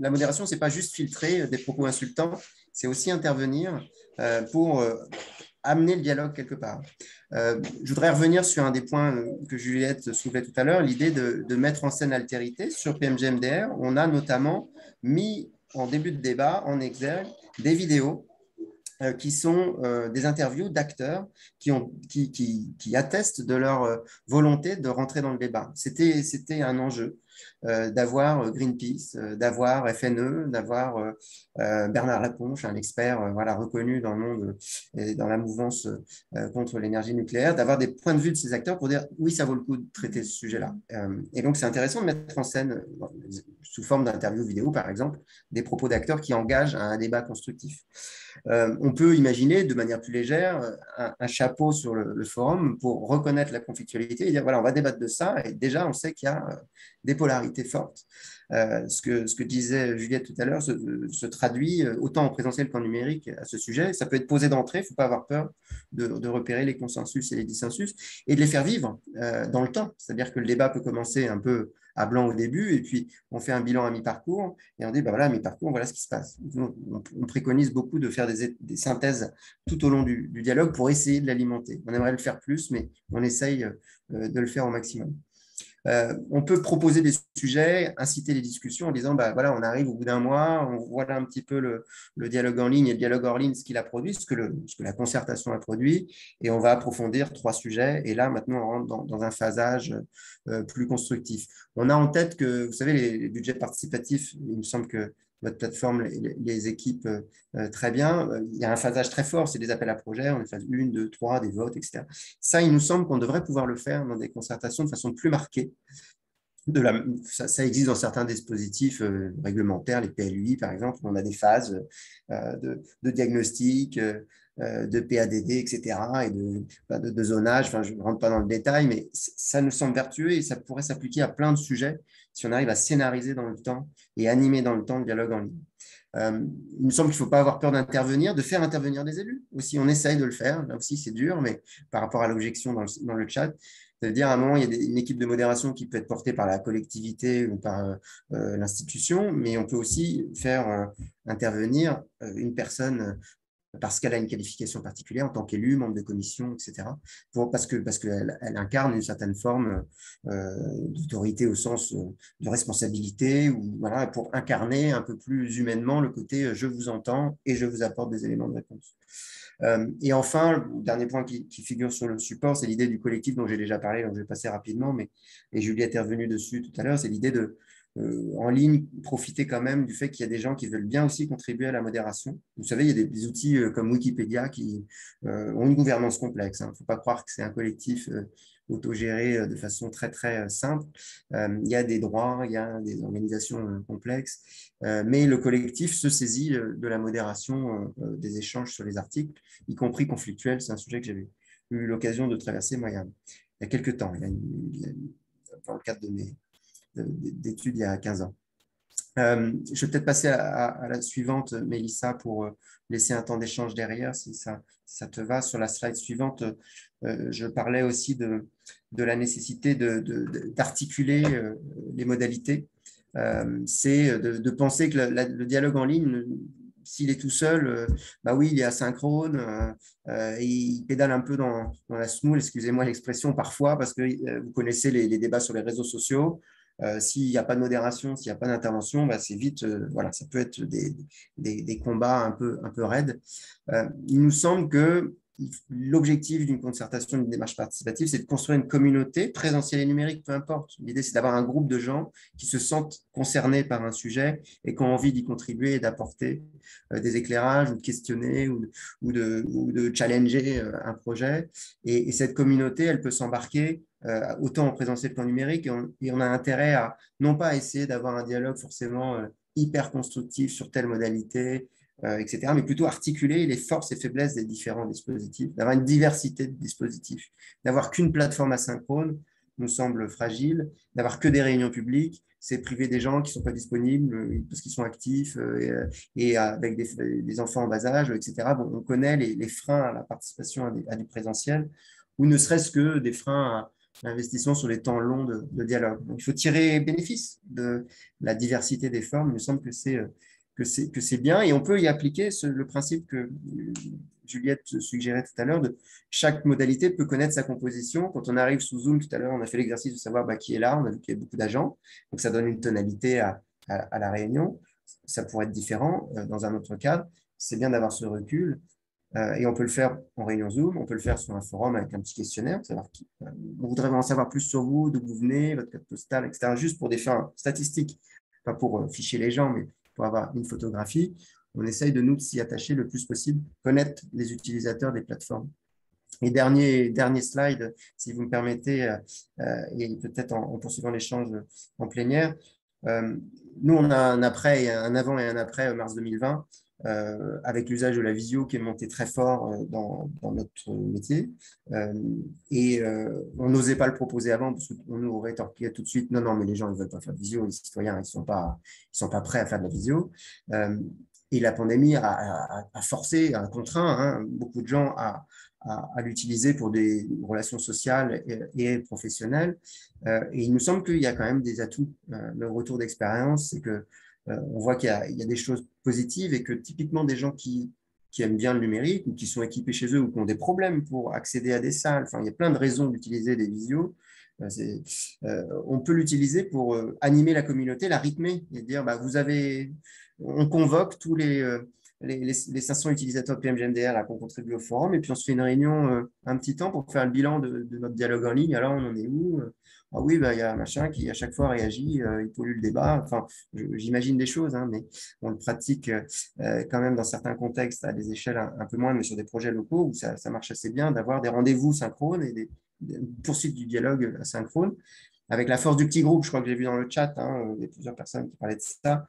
la modération, ce n'est pas juste filtrer des propos insultants, c'est aussi intervenir pour amener le dialogue quelque part. Je voudrais revenir sur un des points que Juliette soulevait tout à l'heure, l'idée de mettre en scène l'altérité. Sur PMGMDR, on a notamment mis en début de débat en exergue des vidéos qui sont des interviews d'acteurs qui attestent de leur volonté de rentrer dans le débat. C'était un enjeu d'avoir Greenpeace, d'avoir FNE, d'avoir Bernard Laponche, un expert reconnu dans le monde et dans la mouvance contre l'énergie nucléaire, d'avoir des points de vue de ces acteurs pour dire oui, ça vaut le coup de traiter ce sujet-là. Et donc, c'est intéressant de mettre en scène, sous forme d'interview vidéo, par exemple, des propos d'acteurs qui engagent à un débat constructif. On peut imaginer de manière plus légère un chapeau sur le forum pour reconnaître la conflictualité et dire voilà, on va débattre de ça et déjà on sait qu'il y a des polarités fortes. Ce que disait Juliette tout à l'heure se traduit autant en présentiel qu'en numérique à ce sujet. Ça peut être posé d'entrée, il ne faut pas avoir peur de repérer les consensus et les dissensus et de les faire vivre dans le temps. C'est-à-dire que le débat peut commencer un peu à blanc au début, et puis on fait un bilan à mi-parcours, et on dit, voilà, à mi-parcours, voilà ce qui se passe. On préconise beaucoup de faire des synthèses tout au long du dialogue pour essayer de l'alimenter. On aimerait le faire plus, mais on essaye de le faire au maximum. On peut proposer des sujets, inciter les discussions en disant, bah, voilà, on arrive au bout d'un mois, on voit un petit peu le dialogue en ligne et le dialogue hors ligne, ce qu'il a produit, ce que la concertation a produit, et on va approfondir 3 sujets. Et là, maintenant, on rentre dans un phasage plus constructif. On a en tête que, vous savez, les budgets participatifs, il me semble que votre plateforme les équipe très bien. Il y a un phasage très fort, c'est des appels à projets, on est phase 1, 2, 3, des votes, etc. Ça, il nous semble qu'on devrait pouvoir le faire dans des concertations de façon plus marquée. Ça existe dans certains dispositifs réglementaires, les PLUI par exemple, où on a des phases de diagnostic, de PADD, etc., et de zonage. Enfin, je ne rentre pas dans le détail, mais ça nous semble vertueux et ça pourrait s'appliquer à plein de sujets si on arrive à scénariser dans le temps et animer dans le temps le dialogue en ligne. Il me semble qu'il ne faut pas avoir peur d'intervenir, de faire intervenir des élus aussi. On essaye de le faire, là aussi c'est dur, mais par rapport à l'objection dans le chat, ça veut dire à un moment, il y a une équipe de modération qui peut être portée par la collectivité ou par l'institution, mais on peut aussi faire intervenir une personne parce qu'elle a une qualification particulière en tant qu'élu, membre de commission, etc. Parce qu'elle incarne une certaine forme d'autorité au sens de responsabilité, ou voilà, pour incarner un peu plus humainement le côté je vous entends et je vous apporte des éléments de réponse. Et enfin, le dernier point qui figure sur le support, c'est l'idée du collectif dont j'ai déjà parlé, donc je vais passer rapidement, et Juliette est revenue dessus tout à l'heure, c'est l'idée de en ligne, profiter quand même du fait qu'il y a des gens qui veulent bien aussi contribuer à la modération. Vous savez, il y a des outils comme Wikipédia qui ont une gouvernance complexe. Il ne faut pas croire que c'est un collectif autogéré de façon très, très simple. Il y a des droits, il y a des organisations complexes, mais le collectif se saisit de la modération des échanges sur les articles, y compris conflictuels. C'est un sujet que j'avais eu l'occasion de traverser, moi, il y a quelques temps, dans le cadre d'études il y a 15 ans. Je vais peut-être passer à la suivante, Mélissa, pour laisser un temps d'échange derrière, si ça te va. Sur la slide suivante, je parlais aussi de la nécessité d'articuler les modalités. C'est de penser que le dialogue en ligne, s'il est tout seul, bah oui, il est asynchrone, et il pédale un peu dans la semoule, excusez-moi l'expression parfois, parce que vous connaissez les débats sur les réseaux sociaux. S'il n'y a pas de modération, s'il n'y a pas d'intervention, bah, c'est vite, voilà, ça peut être des combats un peu raides. Il nous semble que l'objectif d'une concertation, d'une démarche participative, c'est de construire une communauté, présentielle et numérique, peu importe. L'idée, c'est d'avoir un groupe de gens qui se sentent concernés par un sujet et qui ont envie d'y contribuer et d'apporter des éclairages ou de questionner ou de challenger un projet. Et cette communauté, elle peut s'embarquer autant en présentiel qu'en numérique, et on a intérêt à non pas essayer d'avoir un dialogue forcément hyper constructif sur telle modalité, etc., mais plutôt articuler les forces et faiblesses des différents dispositifs, d'avoir une diversité de dispositifs, d'avoir qu'une plateforme asynchrone nous semble fragile, d'avoir que des réunions publiques, c'est priver des gens qui ne sont pas disponibles parce qu'ils sont actifs et avec des enfants en bas âge, etc. Bon, on connaît les freins à la participation à du présentiel, ou ne serait-ce que des freins à l'investissement sur les temps longs de dialogue. Donc, il faut tirer bénéfice de la diversité des formes. Il me semble que c'est bien, et on peut y appliquer le principe que Juliette suggérait tout à l'heure, de chaque modalité peut connaître sa composition. Quand on arrive sous Zoom, tout à l'heure, on a fait l'exercice de savoir qui est là, on a vu qu'il y a beaucoup d'agents, donc ça donne une tonalité à la réunion. Ça pourrait être différent dans un autre cadre. C'est bien d'avoir ce recul. Et on peut le faire en réunion Zoom, on peut le faire sur un forum avec un petit questionnaire, savoir on voudrait en savoir plus sur vous, d'où vous venez, votre carte postale, etc., juste pour des fins statistiques, pas pour ficher les gens, mais pour avoir une photographie. On essaye de nous s'y attacher le plus possible, connaître les utilisateurs des plateformes. Et dernier slide, si vous me permettez, et peut-être en poursuivant l'échange en plénière. Nous, on a un avant et un après mars 2020, avec l'usage de la visio qui est monté très fort dans notre métier. Et on n'osait pas le proposer avant parce qu'on nous aurait rétorqué tout de suite, non, mais les gens ne veulent pas faire de visio, les citoyens, ils sont pas prêts à faire de la visio. Et la pandémie a forcé, a contraint beaucoup de gens à l'utiliser pour des relations sociales et professionnelles. Et il nous semble qu'il y a quand même des atouts. Le retour d'expérience, c'est que on voit qu'il y a des choses positives, et que typiquement des gens qui aiment bien le numérique ou qui sont équipés chez eux ou qui ont des problèmes pour accéder à des salles, enfin, il y a plein de raisons d'utiliser des visios. On peut l'utiliser pour animer la communauté, la rythmer et dire on convoque tous les 500 utilisateurs de PMGMDR là, qui ont contribué au forum, et puis on se fait une réunion un petit temps pour faire le bilan de notre dialogue en ligne. Alors, on en est où? Ah oui, il y a un machin qui à chaque fois réagit, il pollue le débat. Enfin, j'imagine des choses, hein, mais on le pratique quand même dans certains contextes à des échelles un peu moins, mais sur des projets locaux où ça marche assez bien d'avoir des rendez-vous synchrones et des poursuites du dialogue asynchrone. Avec la force du petit groupe, je crois que j'ai vu dans le chat, hein, il y a plusieurs personnes qui parlaient de ça.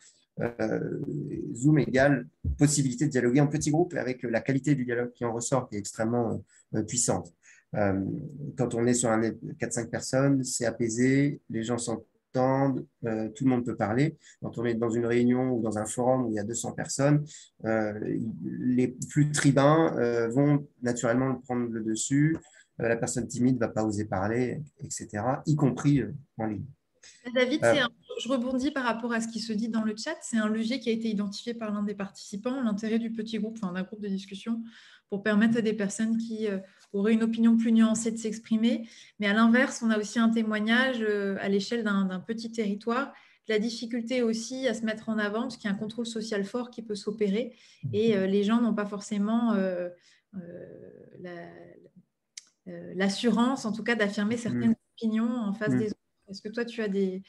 Zoom égale possibilité de dialoguer en petit groupe avec la qualité du dialogue qui en ressort, qui est extrêmement puissante. Quand on est sur un 4-5 personnes, c'est apaisé, les gens s'entendent, tout le monde peut parler. Quand on est dans une réunion ou dans un forum où il y a 200 personnes, les plus tribuns vont naturellement prendre le dessus. La personne timide ne va pas oser parler, etc., y compris en ligne. David, je rebondis par rapport à ce qui se dit dans le chat. C'est un levier qui a été identifié par l'un des participants, l'intérêt du petit groupe, enfin d'un groupe de discussion, pour permettre à des personnes qui auraient une opinion plus nuancée de s'exprimer. Mais à l'inverse, on a aussi un témoignage à l'échelle d'un petit territoire, la difficulté aussi à se mettre en avant, parce qu'il y a un contrôle social fort qui peut s'opérer, et les gens n'ont pas forcément l'assurance, en tout cas, d'affirmer certaines opinions en face des autres. Est-ce que toi, tu as des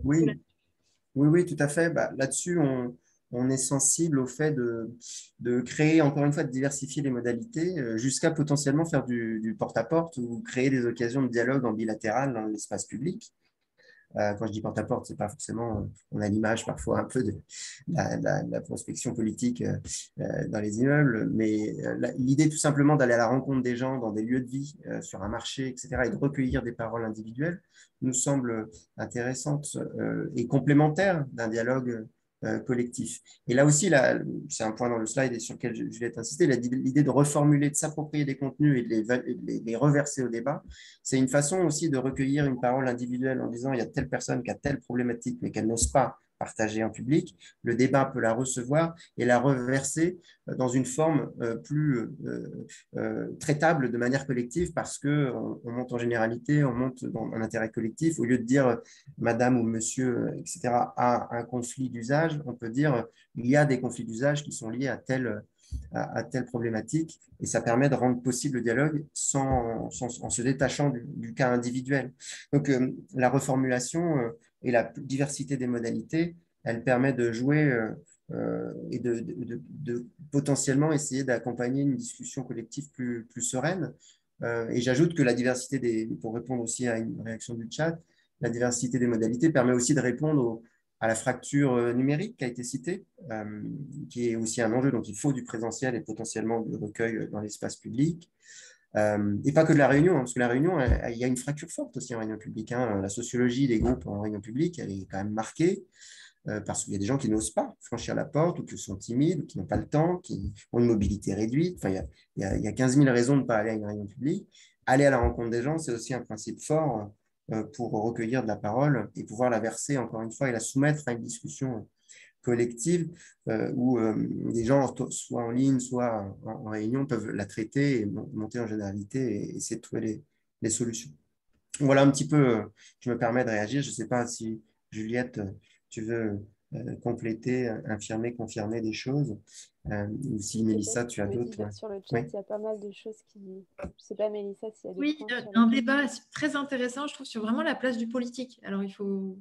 Oui, tout à fait. Là-dessus, on est sensible au fait de créer, encore une fois, de diversifier les modalités jusqu'à potentiellement faire du porte-à-porte ou créer des occasions de dialogue en bilatéral dans l'espace public. Quand je dis porte-à-porte, c'est pas forcément, on a l'image parfois un peu de la prospection politique dans les immeubles, mais l'idée tout simplement d'aller à la rencontre des gens dans des lieux de vie, sur un marché, etc., et de recueillir des paroles individuelles, nous semble intéressante et complémentaire d'un dialogue collectif. Et là aussi, c'est un point dans le slide et sur lequel je vais insister, l'idée de reformuler, de s'approprier des contenus et de les reverser au débat, c'est une façon aussi de recueillir une parole individuelle en disant il y a telle personne qui a telle problématique mais qu'elle n'ose pas partager en public. Le débat peut la recevoir et la reverser dans une forme plus traitable de manière collective parce qu'on monte en généralité, on monte dans un intérêt collectif. Au lieu de dire madame ou monsieur, etc., a un conflit d'usage, on peut dire il y a des conflits d'usage qui sont liés à telle problématique, et ça permet de rendre possible le dialogue en se détachant du cas individuel. Donc, la reformulation et la diversité des modalités, elle permet de jouer et de potentiellement essayer d'accompagner une discussion collective plus sereine. Et j'ajoute que la diversité pour répondre aussi à une réaction du chat, la diversité des modalités permet aussi de répondre à la fracture numérique qui a été citée, qui est aussi un enjeu. Donc, il faut du présentiel et potentiellement du recueil dans l'espace public. Et pas que de la réunion, hein, parce que la réunion, il y a une fracture forte aussi en réunion publique. Hein. La sociologie des groupes en réunion publique, elle est quand même marquée parce qu'il y a des gens qui n'osent pas franchir la porte ou qui sont timides ou qui n'ont pas le temps, qui ont une mobilité réduite. Enfin, il y a 15 000 raisons de ne pas aller à une réunion publique. Aller à la rencontre des gens, c'est aussi un principe fort pour recueillir de la parole et pouvoir la verser, encore une fois, et la soumettre à une discussion collective où les gens, soit en ligne, soit en réunion, peuvent la traiter et monter en généralité et essayer de trouver les solutions. Voilà un petit peu, je me permets de réagir. Je ne sais pas si, Juliette, tu veux compléter, infirmer, confirmer des choses, ou si Mélissa, tu as d'autres. Sur le chat, il y a pas mal de choses qui... Je ne sais pas, Mélissa, s'il y a des Oui, points sur un débat très intéressant, je trouve, sur vraiment la place du politique. Alors, il faut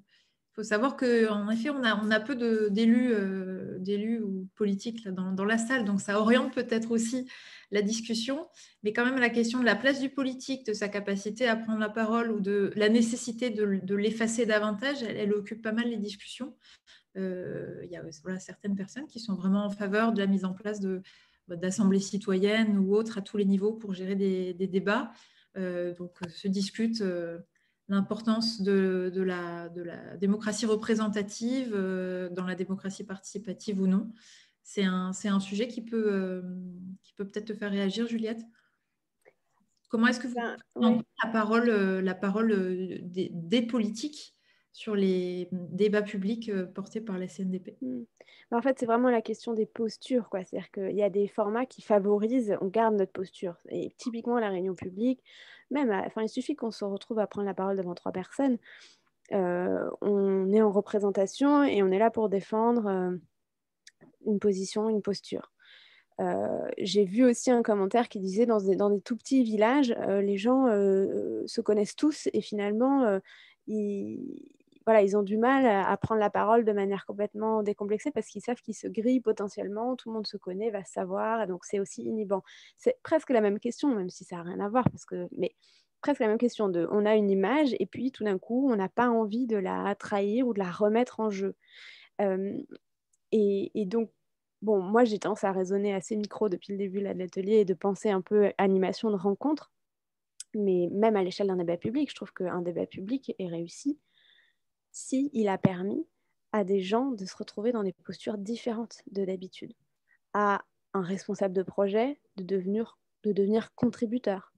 savoir qu'en effet, on a peu d'élus ou politiques là, dans la salle, donc ça oriente peut-être aussi la discussion, mais quand même la question de la place du politique, de sa capacité à prendre la parole ou de la nécessité de l'effacer davantage, elle occupe pas mal les discussions. Il y a certaines personnes qui sont vraiment en faveur de la mise en place d'assemblées citoyennes ou autres à tous les niveaux pour gérer des débats. Donc, se discute l'importance de la démocratie représentative dans la démocratie participative ou non. C'est un sujet qui peut peut-être te faire réagir, Juliette. Comment est-ce que vous prenez la parole des politiques sur les débats publics portés par la CNDP. En fait, c'est vraiment la question des postures, quoi. C'est-à-dire qu'il y a des formats qui favorisent, on garde notre posture. Et typiquement, la réunion publique, même, enfin, il suffit qu'on se retrouve à prendre la parole devant 3 personnes. On est en représentation et on est là pour défendre une position, une posture. J'ai vu aussi un commentaire qui disait dans des tout petits villages, les gens se connaissent tous et finalement, ils ont du mal à prendre la parole de manière complètement décomplexée parce qu'ils savent qu'ils se grillent potentiellement, tout le monde se connaît, va se savoir, et donc c'est aussi inhibant. C'est presque la même question, même si ça n'a rien à voir, mais presque la même question on a une image et puis tout d'un coup, on n'a pas envie de la trahir ou de la remettre en jeu. Et donc, bon, moi, j'ai tendance à raisonner assez micro depuis le début là, de l'atelier et de penser un peu animation de rencontre. Mais même à l'échelle d'un débat public, je trouve qu'un débat public est réussi s'il a permis à des gens de se retrouver dans des postures différentes de d'habitude, à un responsable de projet de devenir contributeur,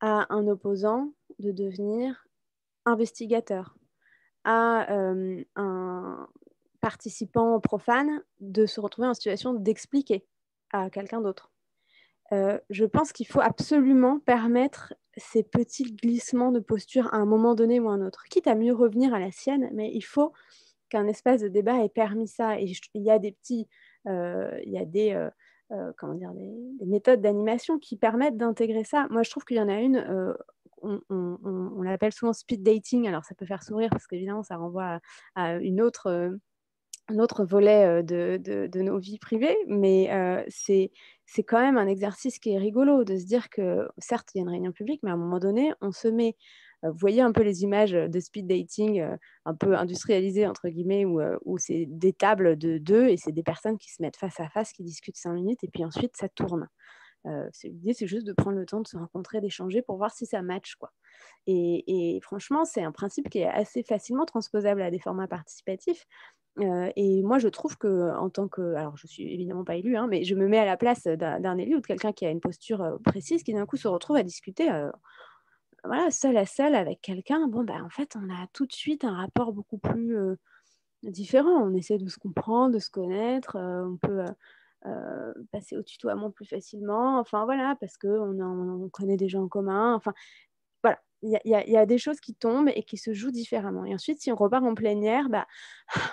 à un opposant de devenir investigateur, à un participant profane de se retrouver en situation d'expliquer à quelqu'un d'autre. Je pense qu'il faut absolument permettre ces petits glissements de posture à un moment donné ou à un autre, quitte à mieux revenir à la sienne, mais il faut qu'un espace de débat ait permis ça. Et il y a des méthodes d'animation qui permettent d'intégrer ça. Moi, je trouve qu'il y en a une, on l'appelle souvent speed dating. Alors, ça peut faire sourire parce qu'évidemment, ça renvoie à un autre volet de nos vies privées, mais c'est quand même un exercice qui est rigolo de se dire que, certes, il y a une réunion publique, mais à un moment donné, on se met, vous voyez un peu les images de speed dating un peu industrialisées, entre guillemets, où c'est des tables de deux et c'est des personnes qui se mettent face à face, qui discutent 5 minutes, et puis ensuite, ça tourne. L'idée, c'est juste de prendre le temps de se rencontrer, d'échanger pour voir si ça match, quoi. Et franchement, c'est un principe qui est assez facilement transposable à des formats participatifs. Et moi, je trouve que, en tant que... Alors, je suis évidemment pas élue, hein, mais je me mets à la place d'un élu ou de quelqu'un qui a une posture précise, qui d'un coup se retrouve à discuter voilà, seul à seul avec quelqu'un. Bon, en fait, on a tout de suite un rapport beaucoup plus différent. On essaie de se comprendre, de se connaître. On peut passer au tutoiement plus facilement. Enfin, voilà, parce qu'on connaît des gens en commun. Enfin, voilà, il y a des choses qui tombent et qui se jouent différemment. Et ensuite, si on repart en plein air,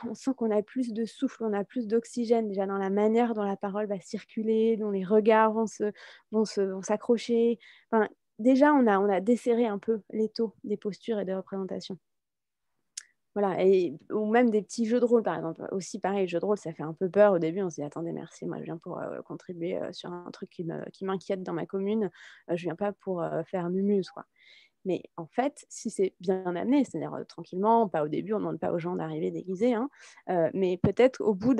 on sent qu'on a plus de souffle, on a plus d'oxygène déjà dans la manière dont la parole va circuler, dont les regards vont s'accrocher. Enfin, déjà, on a desserré un peu l'étau des postures et des représentations. Voilà, ou même des petits jeux de rôle, par exemple. Aussi, pareil, jeux de rôle, ça fait un peu peur au début. On se dit, attendez, merci, moi, je viens pour contribuer sur un truc qui m'inquiète dans ma commune. Je viens pas pour faire mumuse, quoi. Mais en fait, si c'est bien amené, c'est-à-dire tranquillement, pas au début, on ne demande pas aux gens d'arriver déguisés, hein, mais peut-être au bout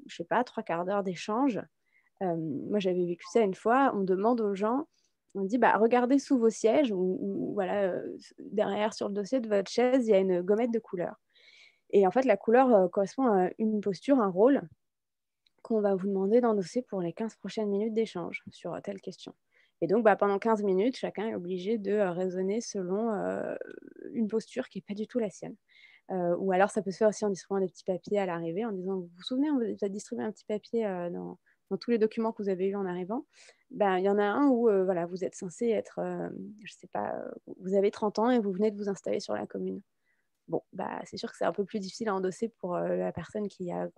je sais pas, 3/4 d'heure d'échange, moi j'avais vécu ça une fois, on demande aux gens, on dit, regardez sous vos sièges ou voilà, derrière sur le dossier de votre chaise, il y a une gommette de couleur. Et en fait, la couleur correspond à une posture, un rôle qu'on va vous demander d'endosser pour les 15 prochaines minutes d'échange sur telle question. Et donc, pendant 15 minutes, chacun est obligé de raisonner selon une posture qui n'est pas du tout la sienne. Ou alors, ça peut se faire aussi en distribuant des petits papiers à l'arrivée, en disant, vous vous souvenez, on vous a distribué un petit papier dans tous les documents que vous avez eus en arrivant. Il y en a un où voilà, vous êtes censé être, je ne sais pas, vous avez 30 ans et vous venez de vous installer sur la commune. Bon, c'est sûr que c'est un peu plus difficile à endosser pour la personne qui a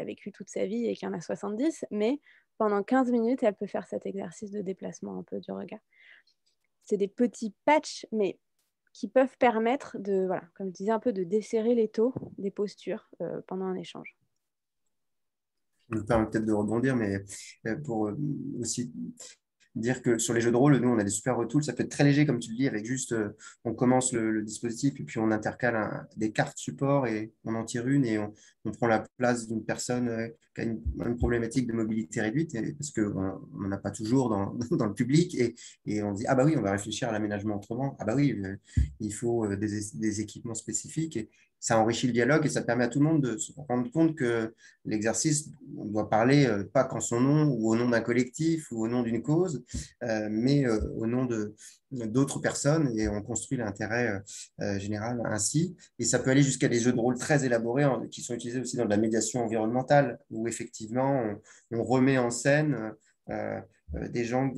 vécu toute sa vie et qui en a 70, mais pendant 15 minutes, elle peut faire cet exercice de déplacement un peu du regard. C'est des petits patchs, mais qui peuvent permettre de, voilà, comme je disais, un peu de desserrer l'étau des postures pendant un échange. Je me permets peut-être de rebondir, mais pour aussi dire que sur les jeux de rôle, nous, on a des super retools. Ça peut être très léger, comme tu le dis, avec juste, on commence le dispositif et puis on intercale des cartes support et on en tire une et on prend la place d'une personne qui a une problématique de mobilité réduite, parce qu'on n'en a pas toujours dans le public, et on dit, ah bah oui, on va réfléchir à l'aménagement autrement, ah bah oui, il faut des équipements spécifiques, et ça enrichit le dialogue et ça permet à tout le monde de se rendre compte que l'exercice, on doit parler pas qu'en son nom ou au nom d'un collectif ou au nom d'une cause, mais au nom d'autres personnes, et on construit l'intérêt général ainsi. Et ça peut aller jusqu'à des jeux de rôle très élaborés qui sont utilisés aussi dans de la médiation environnementale, où effectivement on remet en scène des gens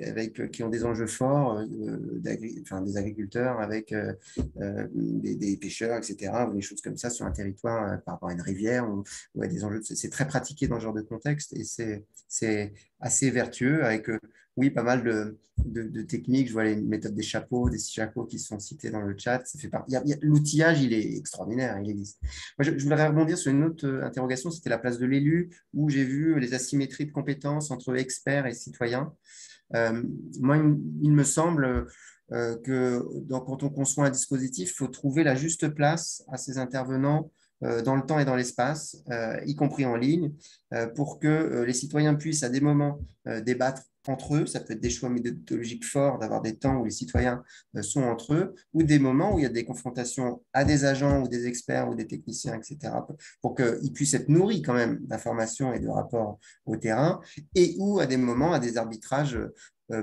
qui ont des enjeux forts, des agriculteurs avec des pêcheurs, etc., ou des choses comme ça sur un territoire par rapport à une rivière, ou à des enjeux. C'est très pratiqué dans ce genre de contexte, et c'est assez vertueux avec oui, pas mal de techniques. Je vois les méthodes des chapeaux, des six chapeaux qui sont cités dans le chat. Ça fait l'outillage, il est extraordinaire, il existe. Moi, je voudrais rebondir sur une autre interrogation, c'était la place de l'élu, où j'ai vu les asymétries de compétences entre experts et citoyens. Moi, il me semble quand on conçoit un dispositif, il faut trouver la juste place à ces intervenants dans le temps et dans l'espace, y compris en ligne, pour que les citoyens puissent à des moments débattre entre eux. Ça peut être des choix méthodologiques forts, d'avoir des temps où les citoyens sont entre eux, ou des moments où il y a des confrontations à des agents ou des experts ou des techniciens, etc., pour qu'ils puissent être nourris quand même d'informations et de rapports au terrain, et ou à des moments, à des arbitrages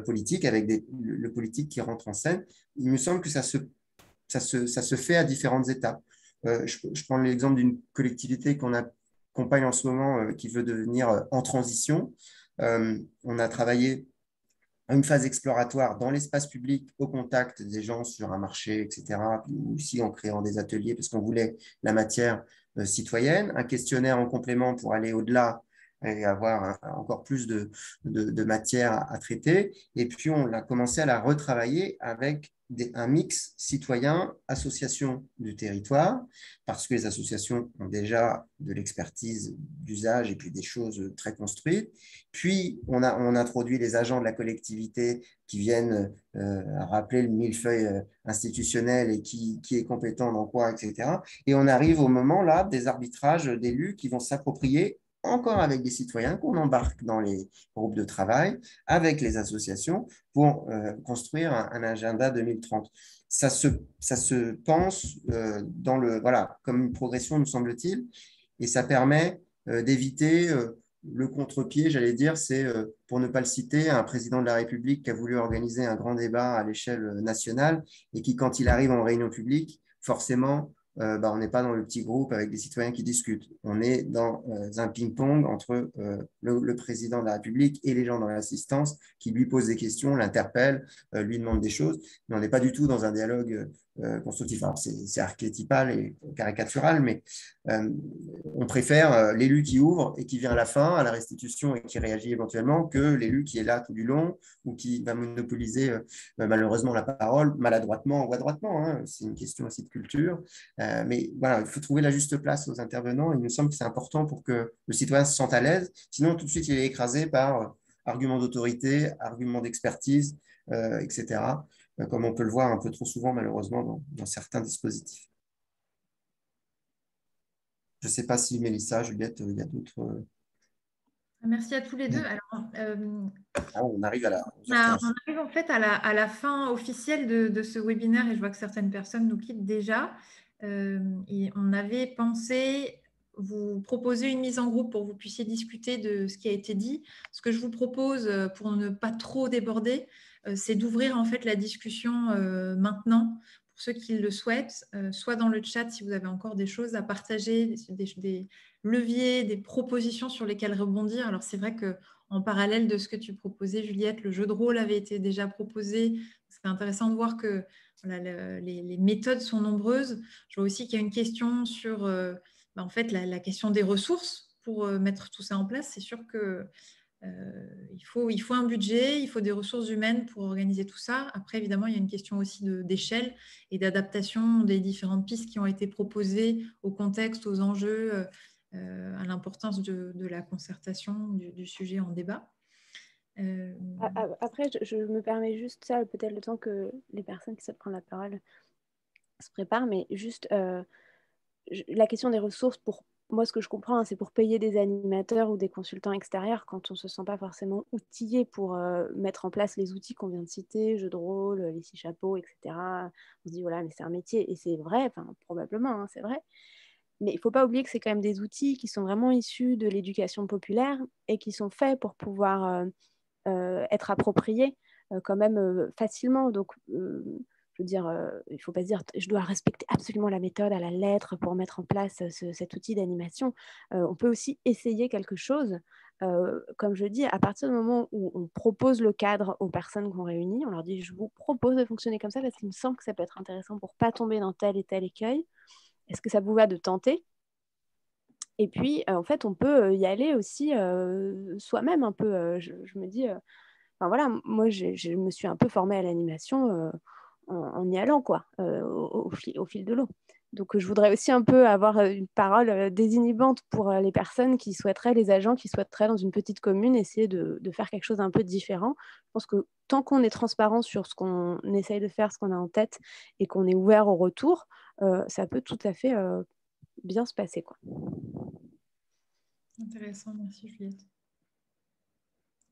politiques avec le politique qui rentre en scène. Il me semble que ça se fait à différentes étapes. Je prends l'exemple d'une collectivité qu'on accompagne en ce moment qui veut devenir en transition. On a travaillé à une phase exploratoire dans l'espace public au contact des gens sur un marché, etc., puis aussi en créant des ateliers parce qu'on voulait la matière citoyenne, un questionnaire en complément pour aller au-delà et avoir encore plus de matière à traiter. Et puis, on a commencé à la retravailler avec un mix citoyen, association du territoire, parce que les associations ont déjà de l'expertise d'usage et puis des choses très construites. Puis, on introduit les agents de la collectivité qui viennent rappeler le millefeuille institutionnel et qui est compétent dans quoi, etc. Et on arrive au moment là des arbitrages d'élus qui vont s'approprier encore avec des citoyens qu'on embarque dans les groupes de travail, avec les associations, pour construire un agenda 2030. Ça se pense comme une progression, me semble-t-il, et ça permet d'éviter le contre-pied, j'allais dire, c'est, pour ne pas le citer, un président de la République qui a voulu organiser un grand débat à l'échelle nationale et qui, quand il arrive en réunion publique, forcément, on n'est pas dans le petit groupe avec des citoyens qui discutent. On est dans un ping-pong entre le président de la République et les gens dans l'assistance qui lui posent des questions, l'interpellent, lui demandent des choses, mais on n'est pas du tout dans un dialogue constructif. Alors, c'est archétypal et caricatural, mais on préfère l'élu qui ouvre et qui vient à la fin, à la restitution et qui réagit éventuellement, que l'élu qui est là tout du long ou qui va monopoliser malheureusement la parole, maladroitement ou adroitement. Hein. C'est une question aussi de culture. Mais voilà, il faut trouver la juste place aux intervenants. Il me semble que c'est important pour que le citoyen se sente à l'aise. Sinon, tout de suite, il est écrasé par arguments d'autorité, arguments d'expertise, etc., comme on peut le voir un peu trop souvent, malheureusement, dans certains dispositifs. Je ne sais pas si Mélissa, Juliette, il y a d'autres. Merci à tous les deux. Alors, on arrive à la on arrive en fait à la fin officielle de ce webinaire et je vois que certaines personnes nous quittent déjà. Et on avait pensé vous proposer une mise en groupe pour que vous puissiez discuter de ce qui a été dit. Ce que je vous propose, pour ne pas trop déborder, c'est d'ouvrir en fait la discussion maintenant pour ceux qui le souhaitent, soit dans le chat si vous avez encore des choses à partager, des leviers, des propositions sur lesquelles rebondir. Alors c'est vrai qu'en parallèle de ce que tu proposais, Juliette, le jeu de rôle avait été déjà proposé. C'est intéressant de voir que voilà, les méthodes sont nombreuses. Je vois aussi qu'il y a une question sur en fait, la question des ressources pour mettre tout ça en place. C'est sûr que il faut un budget, il faut des ressources humaines pour organiser tout ça. Après, évidemment, il y a une question aussi d'échelle et d'adaptation des différentes pistes qui ont été proposées au contexte, aux enjeux, à l'importance de la concertation du sujet en débat. Après, je me permets juste ça, peut-être le temps que les personnes qui souhaitent prendre la parole se préparent, mais juste la question des ressources pour moi, ce que je comprends, hein, c'est pour payer des animateurs ou des consultants extérieurs quand on ne se sent pas forcément outillé pour mettre en place les outils qu'on vient de citer, jeux de rôle, les six chapeaux, etc. On se dit, voilà, mais c'est un métier. Et c'est vrai, enfin, probablement, hein, c'est vrai. Mais il ne faut pas oublier que c'est quand même des outils qui sont vraiment issus de l'éducation populaire et qui sont faits pour pouvoir être appropriés quand même facilement. Donc, je veux dire, il ne faut pas se dire je dois respecter absolument la méthode à la lettre pour mettre en place cet outil d'animation. On peut aussi essayer quelque chose. Comme je dis, à partir du moment où on propose le cadre aux personnes qu'on réunit, on leur dit je vous propose de fonctionner comme ça parce qu'il me semble que ça peut être intéressant pour ne pas tomber dans tel et tel écueil. Est-ce que ça vous va de tenter? Et puis, en fait, on peut y aller aussi soi-même un peu. Je me dis, enfin voilà, moi, je me suis un peu formée à l'animation en y allant, quoi, au fil de l'eau. Donc, je voudrais aussi un peu avoir une parole désinhibante pour les personnes qui souhaiteraient, les agents qui souhaiteraient dans une petite commune essayer de faire quelque chose un peu différent. Je pense que tant qu'on est transparent sur ce qu'on essaye de faire, ce qu'on a en tête, et qu'on est ouvert au retour, ça peut tout à fait bien se passer, quoi. Intéressant, merci Juliette.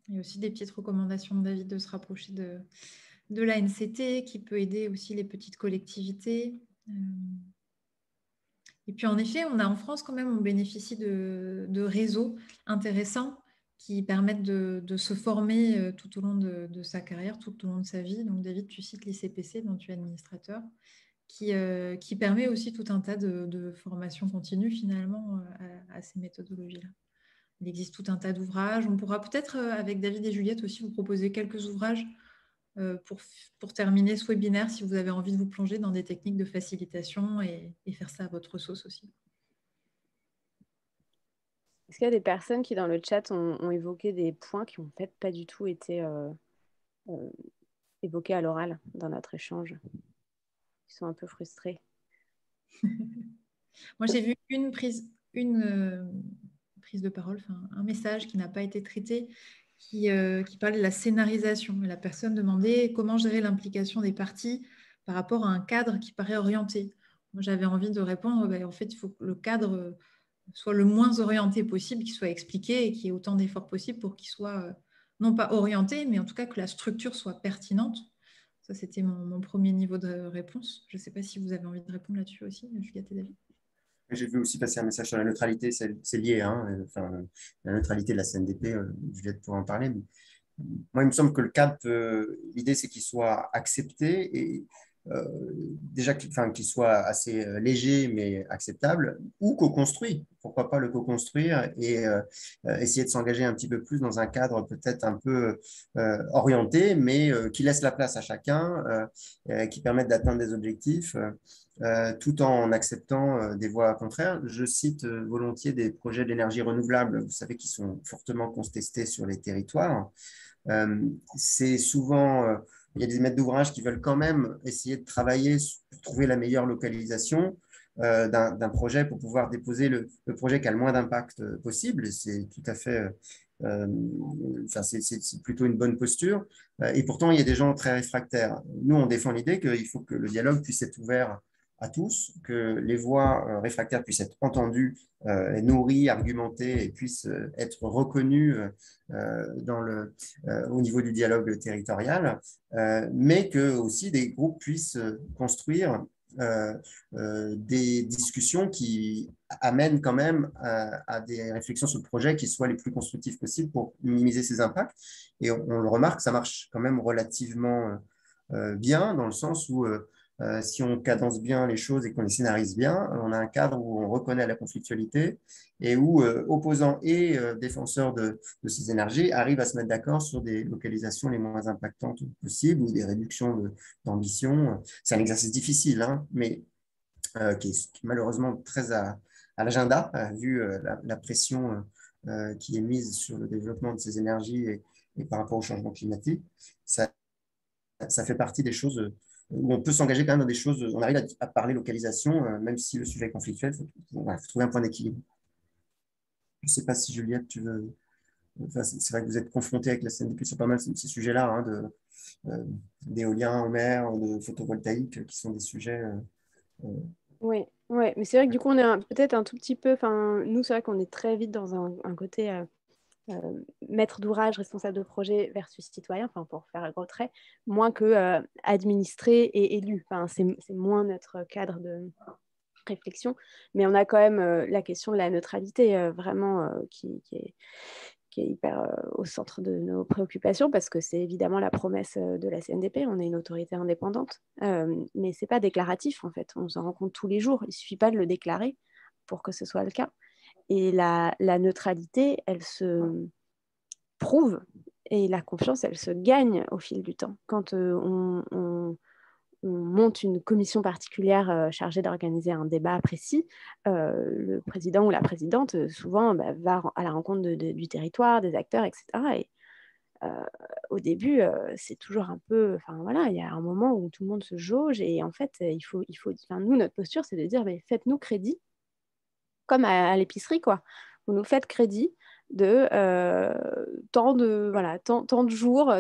Il y a aussi des petites recommandations de David de se rapprocher de la NCT qui peut aider aussi les petites collectivités. Et puis en effet, on a en France quand même, on bénéficie de réseaux intéressants qui permettent de se former tout au long de sa carrière, tout au long de sa vie. Donc David, tu cites l'ICPC dont tu es administrateur, qui permet aussi tout un tas de formations continues finalement à ces méthodologies-là. Il existe tout un tas d'ouvrages. On pourra peut-être, avec David et Juliette aussi, vous proposer quelques ouvrages pour terminer ce webinaire, si vous avez envie de vous plonger dans des techniques de facilitation et faire ça à votre sauce aussi. Est-ce qu'il y a des personnes qui, dans le chat, ont évoqué des points qui n'ont peut-être pas du tout été évoqués à l'oral dans notre échange? Ils sont un peu frustrés. Moi, j'ai vu une prise de parole, un message qui n'a pas été traité, qui parlait de la scénarisation. Et la personne demandait comment gérer l'implication des parties par rapport à un cadre qui paraît orienté. Moi, j'avais envie de répondre, en fait, il faut que le cadre soit le moins orienté possible, qu'il soit expliqué et qu'il y ait autant d'efforts possible pour qu'il soit non pas orienté, mais en tout cas que la structure soit pertinente. Ça, c'était mon premier niveau de réponse. Je ne sais pas si vous avez envie de répondre là-dessus aussi, Juliette et David. J'ai vu aussi passer un message sur la neutralité, c'est lié, hein, enfin, la neutralité de la CNDP, Juliette pourra en parler. Mais moi, il me semble que le cadre, l'idée, c'est qu'il soit accepté et déjà qu'il soit assez léger mais acceptable ou co-construit. Pourquoi pas le co-construire et essayer de s'engager un petit peu plus dans un cadre peut-être un peu orienté, mais qui laisse la place à chacun, qui permette d'atteindre des objectifs. Tout en acceptant des voies contraires. Je cite volontiers des projets d'énergie renouvelable, vous savez, qui sont fortement contestés sur les territoires. C'est souvent, il y a des maîtres d'ouvrage qui veulent quand même essayer de travailler pour trouver la meilleure localisation d'un projet pour pouvoir déposer le projet qui a le moins d'impact possible. C'est tout à fait, c'est plutôt une bonne posture. Et pourtant, il y a des gens très réfractaires. Nous, on défend l'idée qu'il faut que le dialogue puisse être ouvert à tous, que les voix réfractaires puissent être entendues, nourries, argumentées et puissent être reconnues au niveau du dialogue territorial, mais que aussi des groupes puissent construire des discussions qui amènent quand même à des réflexions sur le projet qui soient les plus constructives possibles pour minimiser ces impacts. Et on le remarque, ça marche quand même relativement bien dans le sens où si on cadence bien les choses et qu'on les scénarise bien, on a un cadre où on reconnaît la conflictualité et où opposants et défenseurs de ces énergies arrivent à se mettre d'accord sur des localisations les moins impactantes possibles ou des réductions d'ambition. C'est un exercice difficile, hein, mais qui est malheureusement très à l'agenda, vu la pression qui est mise sur le développement de ces énergies et par rapport au changement climatique. Ça fait partie des choses où on peut s'engager quand même dans des choses, on arrive à parler localisation, même si le sujet est conflictuel, il faut trouver un point d'équilibre. Je ne sais pas si Juliette, tu veux... Enfin, c'est vrai que vous êtes confronté avec la CNDP sur pas mal ces sujets-là, hein, d'éolien en mer, de photovoltaïque, qui sont des sujets... Oui, Ouais, mais c'est vrai que du coup, on est peut-être un tout petit peu, nous, c'est vrai qu'on est très vite dans un côté maître d'ouvrage, responsable de projet versus citoyen, pour faire un gros trait, moins que administré et élu. C'est moins notre cadre de réflexion, mais on a quand même la question de la neutralité vraiment qui est hyper au centre de nos préoccupations, parce que c'est évidemment la promesse de la CNDP, on est une autorité indépendante, mais ce n'est pas déclaratif en fait, on s'en rend compte tous les jours, il ne suffit pas de le déclarer pour que ce soit le cas. Et la neutralité, elle se prouve, et la confiance, elle se gagne au fil du temps. Quand on monte une commission particulière chargée d'organiser un débat précis, le président ou la présidente, souvent, va à la rencontre du territoire, des acteurs, etc. Et au début, c'est toujours un peu... voilà, il y a un moment où tout le monde se jauge, et en fait, nous, notre posture, c'est de dire, mais faites-nous crédit, comme à l'épicerie, quoi. Vous nous faites crédit de tant de jours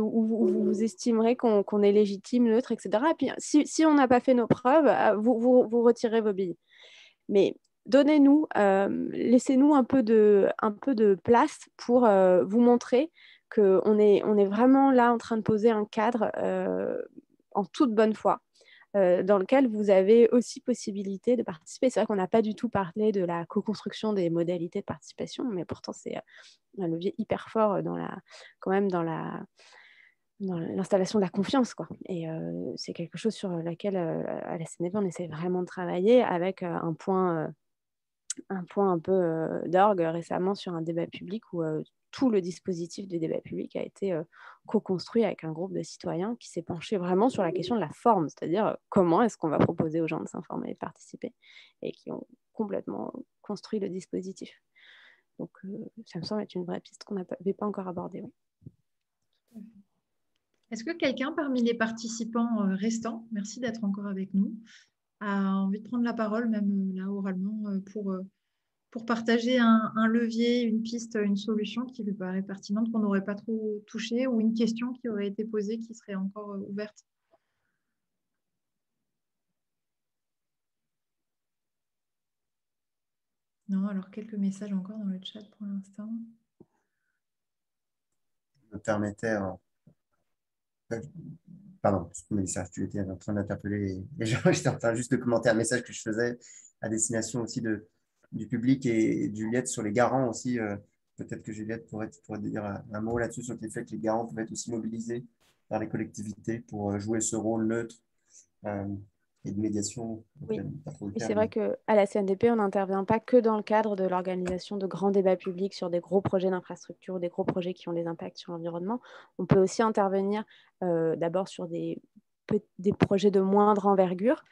où vous estimerez qu'on est légitime, neutre, etc. Et puis, si on n'a pas fait nos preuves, vous retirez vos billes. Mais donnez-nous, laissez-nous un peu de place pour vous montrer qu'on est vraiment là en train de poser un cadre en toute bonne foi, dans lequel vous avez aussi possibilité de participer. C'est vrai qu'on n'a pas du tout parlé de la co-construction des modalités de participation, mais pourtant c'est un levier hyper fort quand même dans l'installation de la confiance, quoi. Et c'est quelque chose sur laquelle à la CNDP on essaie vraiment de travailler, avec un point un peu d'orgue récemment sur un débat public où tout le dispositif du débat public a été co-construit avec un groupe de citoyens qui s'est penché vraiment sur la question de la forme, c'est-à-dire comment est-ce qu'on va proposer aux gens de s'informer et de participer, et qui ont complètement construit le dispositif. Donc ça me semble être une vraie piste qu'on n'avait pas encore abordée. Oui. Est-ce que quelqu'un parmi les participants restants, merci d'être encore avec nous, a envie de prendre la parole, même là oralement, pour partager un levier, une piste, une solution qui lui paraît pertinente, qu'on n'aurait pas trop touchée, ou une question qui aurait été posée qui serait encore ouverte? Non, alors quelques messages encore dans le chat pour l'instant. Me permettait... Pardon, Mélissa, tu étais en train d'interpeller les gens. J'étais en train juste de commenter un message que je faisais à destination aussi du public, et Juliette sur les garants aussi. Peut-être que Juliette pourrait dire un mot là-dessus, sur le fait que les garants peuvent être aussi mobilisés par les collectivités pour jouer ce rôle neutre et de médiation. Oui, c'est vrai qu'à la CNDP, on n'intervient pas que dans le cadre de l'organisation de grands débats publics sur des gros projets d'infrastructure ou des gros projets qui ont des impacts sur l'environnement. On peut aussi intervenir d'abord sur des projets de moindre envergure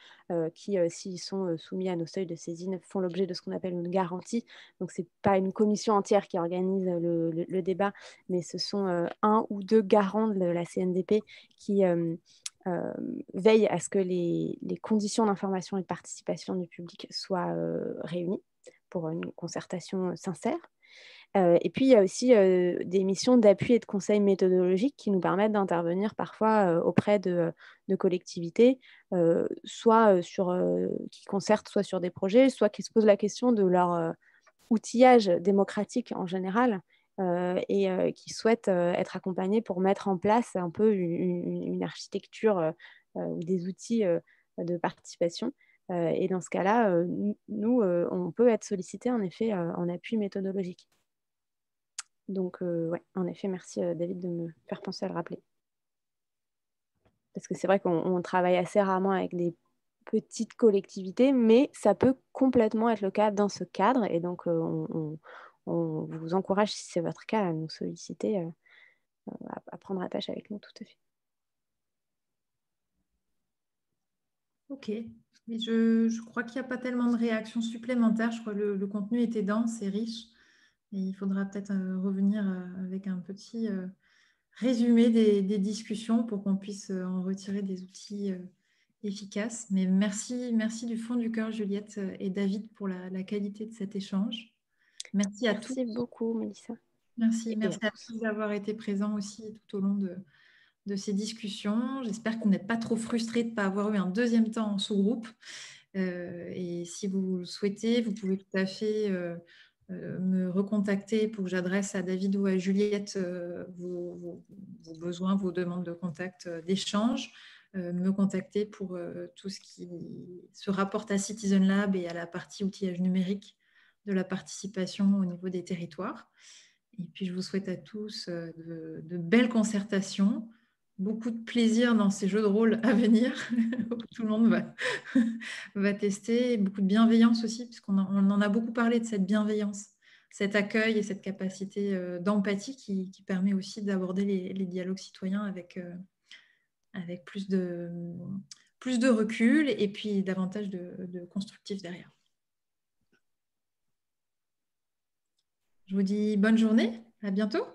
qui, s'ils sont soumis à nos seuils de saisine, font l'objet de ce qu'on appelle une garantie. Donc, ce n'est pas une commission entière qui organise le débat, mais ce sont un ou deux garants de la CNDP qui veillent à ce que les conditions d'information et de participation du public soient réunies pour une concertation sincère. Et puis, il y a aussi des missions d'appui et de conseil méthodologique qui nous permettent d'intervenir parfois auprès de collectivités, soit qui concertent soit sur des projets, soit qui se posent la question de leur outillage démocratique en général, et qui souhaitent être accompagnés pour mettre en place un peu une architecture ou des outils de participation. Et dans ce cas-là, nous, on peut être sollicité en effet en appui méthodologique. Donc, ouais, en effet, merci David de me faire penser à le rappeler. Parce que c'est vrai qu'on travaille assez rarement avec des petites collectivités, mais ça peut complètement être le cas dans ce cadre. Et donc, on vous encourage, si c'est votre cas, à nous solliciter, à prendre attache avec nous, tout à fait. Ok. Mais je crois qu'il n'y a pas tellement de réactions supplémentaires. Je crois que le contenu était dense et riche. Et il faudra peut-être revenir avec un petit résumé des discussions pour qu'on puisse en retirer des outils efficaces. Mais merci du fond du cœur, Juliette et David, pour la qualité de cet échange. Merci à tous. Merci beaucoup, Mélissa. Merci à tous d'avoir été présents aussi tout au long de ces discussions. J'espère que vous n'êtes pas trop frustrés de ne pas avoir eu un deuxième temps en sous-groupe. Et si vous le souhaitez, vous pouvez tout à fait me recontacter pour que j'adresse à David ou à Juliette vos besoins, vos demandes de contact, d'échange. Me contacter pour tout ce qui se rapporte à Citizen Lab et à la partie outillage numérique de la participation au niveau des territoires. Et puis, je vous souhaite à tous de belles concertations, beaucoup de plaisir dans ces jeux de rôle à venir. Tout le monde va tester, et beaucoup de bienveillance aussi, puisqu'on en a beaucoup parlé de cette bienveillance, cet accueil et cette capacité d'empathie qui permet aussi d'aborder les dialogues citoyens avec plus de recul et puis davantage de constructif derrière. Je vous dis bonne journée, à bientôt.